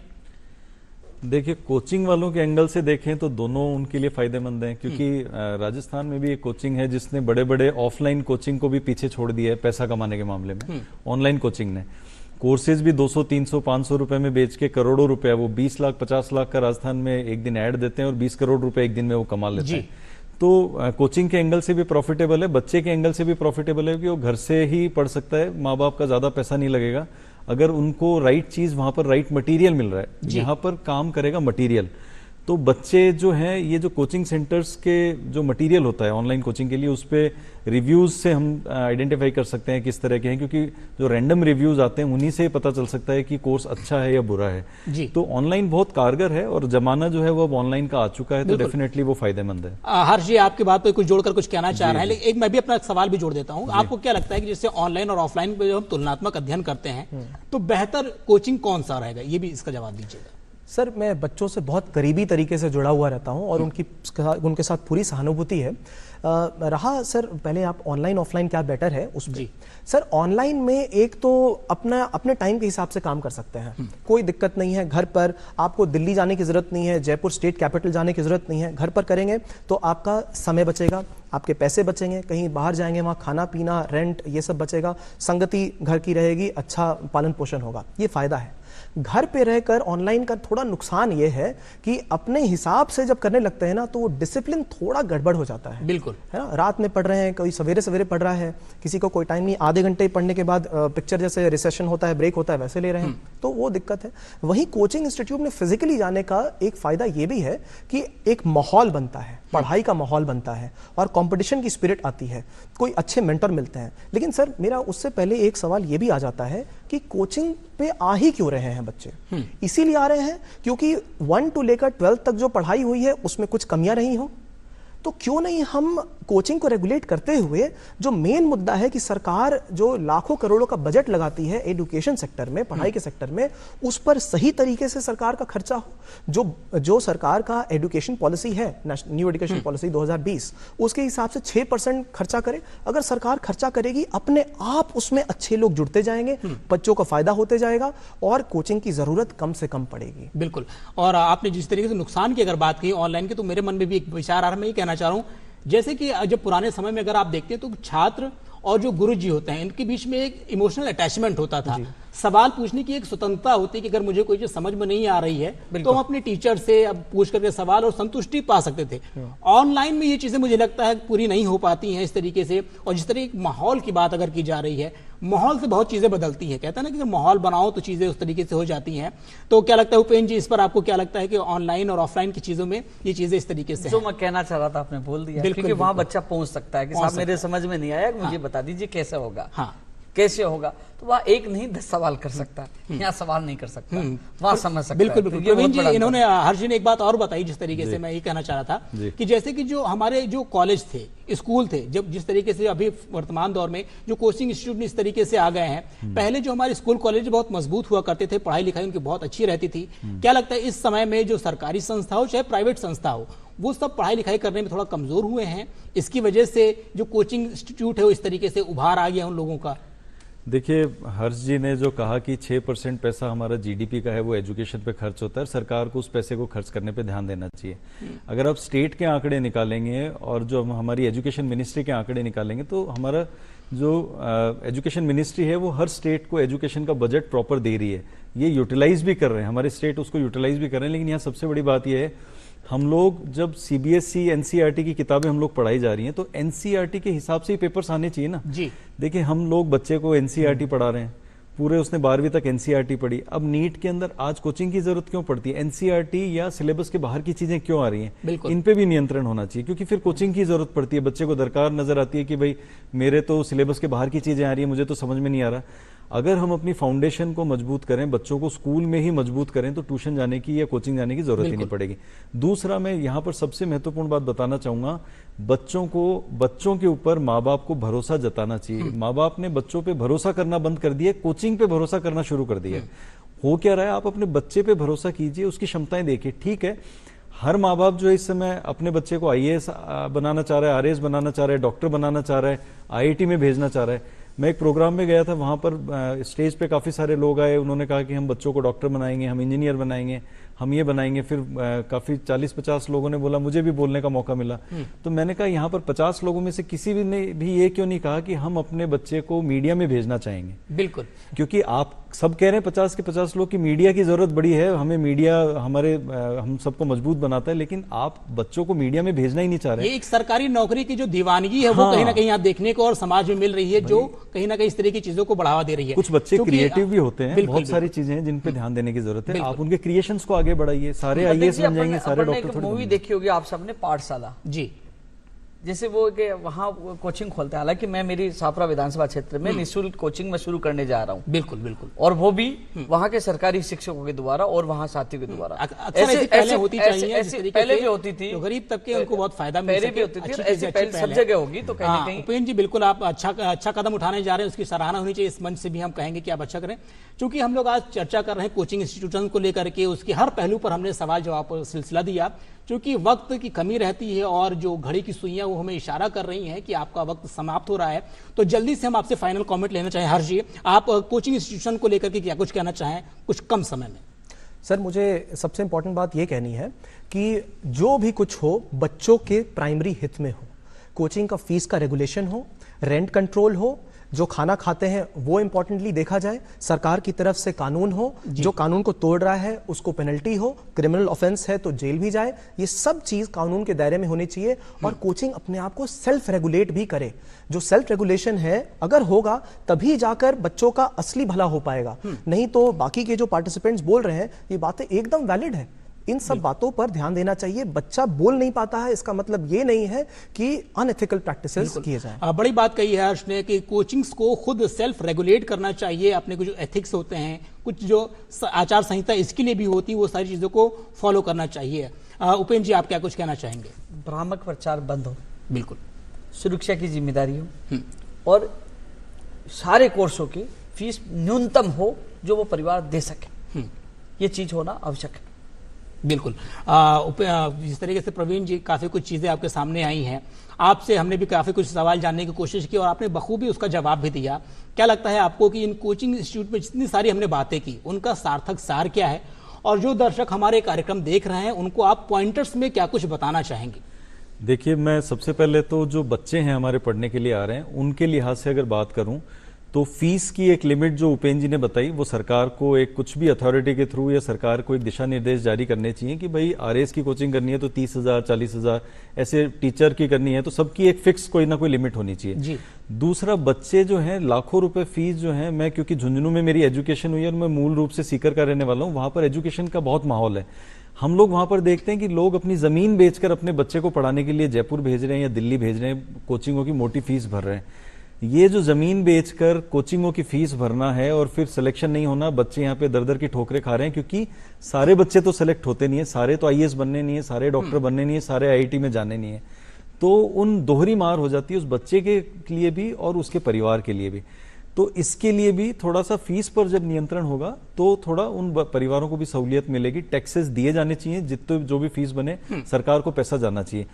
देखिए, कोचिंग वालों के एंगल से देखें तो दोनों उनके लिए फायदेमंद हैं, क्योंकि राजस्थान में भी एक कोचिंग है जिसने बड़े बड़े ऑफलाइन कोचिंग को भी पीछे छोड़ दिया है पैसा कमाने के मामले में। ऑनलाइन कोचिंग ने कोर्सेज भी 200, 300, 500 रुपए में बेच के करोड़ों रुपए, वो 20 लाख 50 लाख का राजस्थान में एक दिन ऐड देते हैं और 20 करोड़ रुपए एक दिन में वो कमा लेते हैं। तो कोचिंग के एंगल से भी प्रॉफिटेबल है, बच्चे के एंगल से भी प्रॉफिटेबल है कि वो घर से ही पढ़ सकता है, माँ बाप का ज्यादा पैसा नहीं लगेगा। अगर उनको राइट चीज वहां पर, राइट मटेरियल मिल रहा है, यहाँ पर काम करेगा मटेरियल, तो बच्चे जो हैं ये जो कोचिंग सेंटर्स के जो मटेरियल होता है ऑनलाइन कोचिंग के लिए, उस पे रिव्यूज से हम आइडेंटिफाई कर सकते हैं किस तरह के हैं, क्योंकि जो रैंडम रिव्यूज आते हैं उन्हीं से पता चल सकता है कि कोर्स अच्छा है या बुरा है जी। तो ऑनलाइन बहुत कारगर है और जमाना जो है वो अब ऑनलाइन का आ चुका है, तो डेफिनेटली वो फायदेमंद है। हर्ष जी, आपकी बात पे कुछ जोड़कर कुछ कहना चाह रहे हैं, लेकिन एक मैं भी अपना सवाल भी जोड़ देता हूं। आपको क्या लगता है कि जैसे ऑनलाइन और ऑफलाइन पे जो हम तुलनात्मक अध्ययन करते हैं तो बेहतर कोचिंग कौन सा रहेगा, ये भी इसका जवाब दीजिएगा। सर, मैं बच्चों से बहुत करीबी तरीके से जुड़ा हुआ रहता हूं और उनके साथ पूरी सहानुभूति है। रहा सर पहले आप ऑनलाइन ऑफलाइन क्या बेटर है उस पर। सर ऑनलाइन में एक तो अपने टाइम के हिसाब से काम कर सकते हैं, कोई दिक्कत नहीं है। घर पर आपको दिल्ली जाने की जरूरत नहीं है, जयपुर स्टेट कैपिटल जाने की जरूरत नहीं है। घर पर करेंगे तो आपका समय बचेगा, आपके पैसे बचेंगे, कहीं बाहर जाएंगे वहाँ खाना पीना रेंट ये सब बचेगा, संगति घर की रहेगी, अच्छा पालन पोषण होगा, ये फायदा है। घर पे रहकर ऑनलाइन का थोड़ा नुकसान ये है कि अपने हिसाब से जब करने लगते हैं ना तो वो डिसिप्लिन थोड़ा गड़बड़ हो जाता है। बिल्कुल, है ना, रात में पढ़ रहे हैं, कोई सवेरे सवेरे पढ़ रहा है, किसी को कोई टाइम नहीं, आधे घंटे पढ़ने के बाद पिक्चर जैसे रिसेशन होता है, ब्रेक होता है, वैसे ले रहे हैं, तो वो दिक्कत है। वहीं कोचिंग इंस्टीट्यूट में फिजिकली जाने का एक फायदा ये भी है कि एक माहौल बनता है, पढ़ाई का माहौल बनता है और कंपटीशन की स्पिरिट आती है, कोई अच्छे मेंटर मिलते हैं। लेकिन सर मेरा उससे पहले एक सवाल ये भी आ जाता है कि कोचिंग पे आ ही क्यों रहे हैं बच्चे? इसीलिए आ रहे हैं क्योंकि 1 to लेकर 12 तक जो पढ़ाई हुई है उसमें कुछ कमियां रही हो, तो क्यों नहीं हम कोचिंग को रेगुलेट करते हुए, जो मेन मुद्दा है कि सरकार जो लाखों करोड़ों का बजट लगाती है एजुकेशन सेक्टर में, पढ़ाई के सेक्टर में, उस पर सही तरीके से सरकार का खर्चा हो। जो सरकार का एजुकेशन पॉलिसी है, न्यू एजुकेशन पॉलिसी 2020, उसके हिसाब से 6% खर्चा करे। अगर सरकार खर्चा करेगी अपने आप उसमें अच्छे लोग जुड़ते जाएंगे, बच्चों को फायदा होते जाएगा और कोचिंग की जरूरत कम से कम पड़ेगी। बिल्कुल। और आपने जिस तरीके से नुकसान की अगर बात की ऑनलाइन की, तो मेरे मन में भी एक विचार आ रहा है, मैं ये कहना चाह रहा हूं जैसे कि जब पुराने समय में अगर आप देखते हैं तो छात्र और जो गुरुजी होते हैं इनके बीच में एक इमोशनल अटैचमेंट होता था, सवाल पूछने की एक स्वतंत्रता होती है कि अगर मुझे कोई चीज समझ में नहीं आ रही है तो हम अपने टीचर से अब पूछ करके सवाल और संतुष्टि पा सकते थे। ऑनलाइन में ये चीजें मुझे लगता है पूरी नहीं हो पाती हैं इस तरीके से। और जिस तरह माहौल की बात अगर की जा रही है, माहौल से बहुत चीजें बदलती हैं, कहते हैं ना कि जब माहौल बनाओ तो चीजें उस तरीके से हो जाती हैं। तो क्या लगता है उपेंद्र जी, इस पर आपको क्या लगता है कि ऑनलाइन और ऑफलाइन की चीजों में ये चीजें इस तरीके से जो मैं कहना चाह रहा था आपने बोल दिया, क्योंकि वहां बच्चा पहुंच सकता है कि साहब मेरे समझ में नहीं आया, मुझे बता दीजिए कैसे होगा। कैसे होगा, तो वह एक नहीं 10 सवाल कर सकता है, यहाँ सवाल नहीं कर सकता, वहां समझ सकता है। बिल्कुल बिल्कुल। प्रवीण जी, इन्होंने हर्ष जी ने एक बात और बताई जिस तरीके से मैं ये कहना चाह रहा था कि जैसे कि जो हमारे जो कॉलेज थे, स्कूल थे, जब जिस तरीके से अभी वर्तमान दौर में जो कोचिंग इंस्टीट्यूट इस तरीके से आ गए हैं, पहले जो हमारे स्कूल कॉलेज बहुत मजबूत हुआ करते थे, पढ़ाई लिखाई उनकी बहुत अच्छी रहती थी। क्या लगता है इस समय में जो सरकारी संस्था हो चाहे प्राइवेट संस्था हो, वो सब पढ़ाई लिखाई करने में थोड़ा कमजोर हुए हैं? इसकी वजह से जो कोचिंग इंस्टीट्यूट है वो इस तरीके से उभार आ गया उन लोगों का? देखिए, हर्ष जी ने जो कहा कि 6% पैसा हमारा जीडीपी का है वो एजुकेशन पे खर्च होता है, सरकार को उस पैसे को खर्च करने पे ध्यान देना चाहिए। अगर आप स्टेट के आंकड़े निकालेंगे और जो हमारी एजुकेशन मिनिस्ट्री के आंकड़े निकालेंगे तो हमारा जो एजुकेशन मिनिस्ट्री है वो हर स्टेट को एजुकेशन का बजट प्रॉपर दे रही है, ये यूटिलाइज भी कर रहे हैं, हमारे स्टेट उसको यूटिलाइज भी कर रहे हैं। लेकिन यहाँ सबसे बड़ी बात यह है, हम लोग जब सीबीएसई एनसीईआरटी की किताबें हम लोग पढ़ाई जा रही हैं तो एनसीईआरटी के हिसाब से ही पेपर्स आने चाहिए ना जी। देखिए, हम लोग बच्चे को एनसीईआरटी पढ़ा रहे हैं, पूरे उसने 12वीं तक एनसीईआरटी पढ़ी, अब नीट के अंदर आज कोचिंग की जरूरत क्यों पड़ती है? एनसीईआरटी या सिलेबस के बाहर की चीजें क्यों आ रही हैं? इन पे भी नियंत्रण होना चाहिए, क्योंकि फिर कोचिंग की जरूरत पड़ती है। बच्चे को दरकार नजर आती है कि भाई मेरे तो सिलेबस के बाहर की चीजें आ रही है, मुझे तो समझ में नहीं आ रहा। अगर हम अपनी फाउंडेशन को मजबूत करें, बच्चों को स्कूल में ही मजबूत करें, तो ट्यूशन जाने की या कोचिंग जाने की जरूरत ही नहीं पड़ेगी। दूसरा, मैं यहाँ पर सबसे महत्वपूर्ण बात बताना चाहूंगा, बच्चों के ऊपर माँ बाप को भरोसा जताना चाहिए। माँ बाप ने बच्चों पे भरोसा करना बंद कर दिया, कोचिंग पे भरोसा करना शुरू कर दिया। हो क्या रहा है, आप अपने बच्चे पे भरोसा कीजिए, उसकी क्षमताएं देखिए। ठीक है, हर माँ बाप जो इस समय अपने बच्चे को आईएएस बनाना चाह रहा है, आरएएस बनाना चाह रहा है, डॉक्टर बनाना चाह रहा है, आईआईटी में भेजना चाह रहा है। मैं एक प्रोग्राम में गया था, वहां पर स्टेज पे काफी सारे लोग आए, उन्होंने कहा कि हम बच्चों को डॉक्टर बनाएंगे, हम इंजीनियर बनाएंगे, हम ये बनाएंगे। फिर काफी 40-50 लोगों ने बोला, मुझे भी बोलने का मौका मिला। तो मैंने कहा यहाँ पर 50 लोगों में से किसी भी ने भी ये क्यों नहीं कहा कि हम अपने बच्चे को मीडिया में भेजना चाहेंगे? बिल्कुल, क्योंकि आप सब कह रहे हैं 50 के 50 लोग की मीडिया की जरूरत बड़ी है, हमें मीडिया हम सबको मजबूत बनाता है, लेकिन आप बच्चों को मीडिया में भेजना ही नहीं चाह रहे। ये एक सरकारी नौकरी की जो दीवानगी है वो कहीं ना कहीं आप देखने को और समाज में मिल रही है, जो कहीं ना कहीं इस तरह की चीजों को बढ़ावा दे रही है। कुछ बच्चे क्रिएटिव भी होते हैं, बहुत सारी चीजें हैं जिन पे ध्यान देने की जरूरत है, आप उनके क्रिएशंस को आगे आगे बढ़ाइए, सारे आईएएस बन जाएंगे, सारे डॉक्टर थोड़ी मूवी देखी होगी आप सबने, पाठशाला जी, जैसे वो कि वहाँ कोचिंग खोलते हैं। हालांकि मैं मेरी सापरा विधानसभा क्षेत्र में निःशुल्क कोचिंग में शुरू करने जा रहा हूँ, बिल्कुल बिल्कुल, और वो भी वहाँ के सरकारी शिक्षकों के द्वारा और वहाँ साथियों के द्वारा। अक्सर ऐसी पहले होती चाहिए, जिस तरीके पहले से भी होती थी, जो गरीब तबके उनको बहुत फायदा मिल पहले सके, भी होती थी, अच्छी ऐसी चीज़, पहले अच्छी सब पहल है। जगह होगी तो कहीं ना कहीं। उपेंद्र जी बिल्कुल आप अच्छा कदम उठाने जा रहे हैं, उसकी सराहना होनी चाहिए। इस मंच से भी हम कहेंगे कि आप अच्छा करें। चूंकि हम लोग आज चर्चा कर रहे हैं कोचिंग इंस्टीट्यूशन को लेकर के, उसके हर पहलू पर हमने सवाल जवाब सिलसिला दिया। चूंकि वक्त की कमी रहती है और जो घड़ी की सुइयां वो हमें इशारा कर रही हैं कि आपका वक्त समाप्त हो रहा है, तो जल्दी से हम आपसे फाइनल कमेंट लेना चाहें। हर्ष जी, आप कोचिंग इंस्टीट्यूशन को लेकर के क्या कुछ कहना चाहें कुछ कम समय में? सर, मुझे सबसे इंपॉर्टेंट बात ये कहनी है कि जो भी कुछ हो बच्चों के प्राइमरी हित में हो। कोचिंग का फीस का रेगुलेशन हो, रेंट कंट्रोल हो, जो खाना खाते हैं वो इंपॉर्टेंटली देखा जाए, सरकार की तरफ से कानून हो, जो कानून को तोड़ रहा है उसको पेनल्टी हो, क्रिमिनल ऑफेंस है तो जेल भी जाए, ये सब चीज कानून के दायरे में होनी चाहिए। और कोचिंग अपने आप को सेल्फ रेगुलेट भी करे। जो सेल्फ रेगुलेशन है अगर होगा तभी जाकर बच्चों का असली भला हो पाएगा, नहीं तो बाकी के जो पार्टिसिपेंट्स बोल रहे हैं ये बातें एकदम वैलिड है। इन सब बातों पर ध्यान देना चाहिए। बच्चा बोल नहीं पाता है इसका मतलब ये नहीं है कि अनएथिकल प्रैक्टिसेस किए जाएं। बड़ी बात कही है हर्ष ने कि कोचिंग्स को खुद सेल्फ रेगुलेट करना चाहिए। अपने को जो एथिक्स होते हैं, कुछ जो आचार संहिता इसके लिए भी होती है, वो सारी चीजों को फॉलो करना चाहिए। उपेंद्र जी, आप क्या कुछ कहना चाहेंगे? भ्रामक प्रचार बंद हो, बिल्कुल, सुरक्षा की जिम्मेदारी हो, और सारे कोर्सों की फीस न्यूनतम हो जो वो परिवार दे सके, ये चीज होना आवश्यक है। बिल्कुल। जिस तरीके से प्रवीण जी, काफी कुछ चीजें आपके सामने आई हैं, आपसे हमने भी काफी कुछ सवाल जानने की कोशिश की और आपने बखूबी उसका जवाब भी दिया। क्या लगता है आपको कि इन कोचिंग इंस्टीट्यूट में जितनी सारी हमने बातें की उनका सार्थक सार क्या है, और जो दर्शक हमारे कार्यक्रम देख रहे हैं उनको आप पॉइंटर्स में क्या कुछ बताना चाहेंगे? देखिए, मैं सबसे पहले तो जो बच्चे हैं हमारे पढ़ने के लिए आ रहे हैं उनके लिहाज से अगर बात करूं तो फीस की एक लिमिट जो उपेंद्र जी ने बताई वो सरकार को एक कुछ भी अथॉरिटी के थ्रू या सरकार को एक दिशा निर्देश जारी करने चाहिए कि भाई आरएएस की कोचिंग करनी है तो 30,000 40,000 ऐसे टीचर की करनी है तो सबकी एक फिक्स कोई ना कोई लिमिट होनी चाहिए जी। दूसरा, बच्चे जो हैं लाखों रुपए फीस जो है, मैं क्योंकि झुंझुनू में मेरी एजुकेशन हुई है और मैं मूल रूप से सीकर का रहने वाला हूँ, वहां पर एजुकेशन का बहुत माहौल है। हम लोग वहां पर देखते हैं कि लोग अपनी जमीन बेचकर अपने बच्चे को पढ़ाने के लिए जयपुर भेज रहे हैं या दिल्ली भेज रहे हैं, कोचिंगों की मोटी फीस भर रहे हैं। ये जो जमीन बेचकर कोचिंगों की फीस भरना है और फिर सिलेक्शन नहीं होना, बच्चे यहाँ पे दर दर की ठोकरें खा रहे हैं, क्योंकि सारे बच्चे तो सिलेक्ट होते नहीं है, सारे तो आईएएस बनने नहीं है, सारे डॉक्टर बनने नहीं है, सारे आईआईटी में जाने नहीं है। तो उन दोहरी मार हो जाती है उस बच्चे के लिए भी और उसके परिवार के लिए भी। तो इसके लिए भी थोड़ा सा फीस पर जब नियंत्रण होगा तो थोड़ा उन परिवारों को भी सहूलियत मिलेगी। टैक्सेस दिए जाने चाहिए, जितने जो भी फीस बने सरकार को पैसा जाना चाहिए।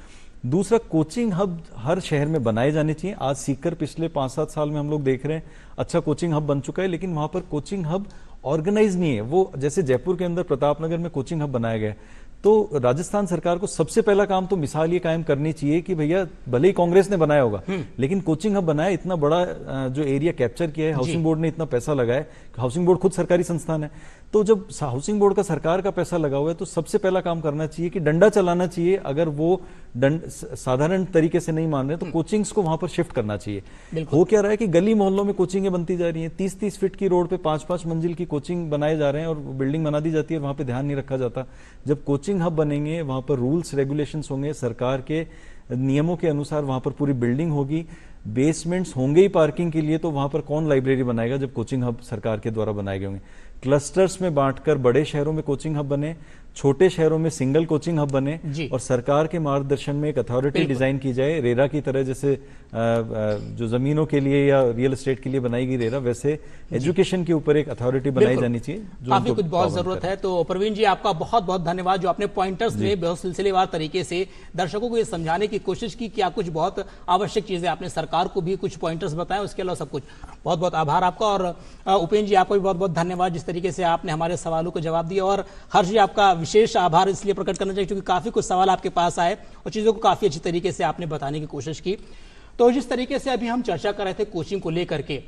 दूसरा, कोचिंग हब हर शहर में बनाए जाने चाहिए। आज सीकर पिछले 5-7 साल में हम लोग देख रहे हैं अच्छा कोचिंग हब बन चुका है, लेकिन वहां पर कोचिंग हब ऑर्गेनाइज नहीं है। वो जैसे जयपुर के अंदर प्रतापनगर में कोचिंग हब बनाया गया है, तो राजस्थान सरकार को सबसे पहला काम तो मिसाल ये कायम करनी चाहिए कि भैया भले ही कांग्रेस ने बनाया होगा लेकिन कोचिंग हब बनाया, इतना बड़ा जो एरिया कैप्चर किया है, हाउसिंग बोर्ड ने इतना पैसा लगाया, हाउसिंग बोर्ड खुद सरकारी संस्थान है, तो जब हाउसिंग बोर्ड का सरकार का पैसा लगा हुआ है तो सबसे पहला काम करना चाहिए कि डंडा चलाना चाहिए। अगर वो साधारण तरीके से नहीं मान रहे तो कोचिंग्स को वहां पर शिफ्ट करना चाहिए। हो क्या रहा है कि गली मोहल्लों में कोचिंगें बनती जा रही हैं, 30-30 फीट की रोड पे 5-5 मंजिल की कोचिंग बनाए जा रहे हैं और बिल्डिंग बना दी जाती है, वहां पे ध्यान नहीं रखा जाता। जब कोचिंग हब बनेंगे वहां पर रूल्स रेगुलेशंस होंगे, सरकार के नियमों के अनुसार वहां पर पूरी बिल्डिंग होगी, बेसमेंट्स होंगे ही पार्किंग के लिए, तो वहां पर कौन लाइब्रेरी बनाएगा जब कोचिंग हब सरकार के द्वारा बनाए गए होंगे। क्लस्टर्स में बांटकर बड़े शहरों में कोचिंग हब बने, छोटे शहरों में सिंगल कोचिंग हब बने और सरकार के मार्गदर्शन में एक अथॉरिटी डिजाइन की जाए, रेरा की तरह, जैसे जो जमीनों के लिए या रियल एस्टेट के लिए बनाई गई रेरा, वैसे एजुकेशन के ऊपर एक अथॉरिटी बनाई जानी चाहिए। काफी कुछ बहुत जरूरत है। तो प्रवीण जी, आपका बहुत बहुत धन्यवाद जो आपने पॉइंटर्स लिए बहुत सिलसिलेवार तरीके से दर्शकों को ये समझाने की कोशिश की क्या कुछ बहुत आवश्यक चीजें आपने सरकार को भी कुछ पॉइंटर्स बताए, उसके अलावा सब कुछ। बहुत बहुत आभार आपका। और उपेंद्र जी, आपको भी बहुत बहुत धन्यवाद जिस तरीके से आपने हमारे सवालों को जवाब दिया। और हर्ष जी, आपका विशेष आभार इसलिए प्रकट करना चाहिए क्योंकि काफी कुछ सवाल आपके पास आए और चीजों को काफी अच्छी तरीके से आपने बताने की कोशिश की। तो जिस तरीके से अभी हम चर्चा कर रहे थे कोचिंग को लेकर के,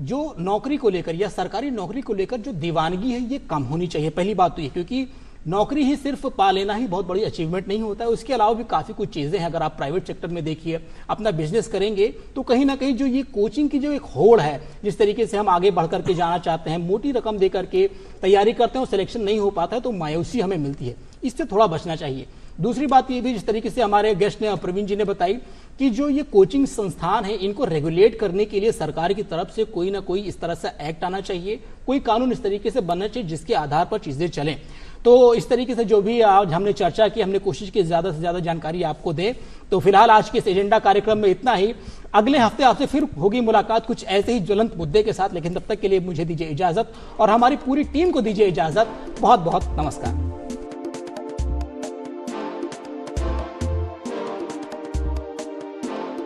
जो नौकरी को लेकर या सरकारी नौकरी को लेकर जो दीवानगी है ये कम होनी चाहिए। पहली बात तो ये, क्योंकि नौकरी ही सिर्फ पा लेना ही बहुत बड़ी अचीवमेंट नहीं होता है, उसके अलावा भी काफी कुछ चीजें हैं। अगर आप प्राइवेट सेक्टर में देखिए, अपना बिजनेस करेंगे तो कहीं ना कहीं जो ये कोचिंग की जो एक होड़ है, जिस तरीके से हम आगे बढ़ करके जाना चाहते हैं, मोटी रकम दे करके तैयारी करते हैं और सिलेक्शन नहीं हो पाता है तो मायूसी हमें मिलती है, इससे थोड़ा बचना चाहिए। दूसरी बात ये भी, जिस तरीके से हमारे गेस्ट ने प्रवीण जी ने बताई कि जो ये कोचिंग संस्थान है इनको रेगुलेट करने के लिए सरकार की तरफ से कोई ना कोई इस तरह से एक्ट आना चाहिए, कोई कानून इस तरीके से बनना चाहिए जिसके आधार पर चीजें चलें। तो इस तरीके से जो भी आज हमने चर्चा की, हमने कोशिश की ज्यादा से ज्यादा जानकारी आपको दें। तो फिलहाल आज के इस एजेंडा कार्यक्रम में इतना ही। अगले हफ्ते आपसे फिर होगी मुलाकात कुछ ऐसे ही ज्वलंत मुद्दे के साथ, लेकिन तब तक के लिए मुझे दीजिए इजाजत और हमारी पूरी टीम को दीजिए इजाजत। बहुत बहुत नमस्कार।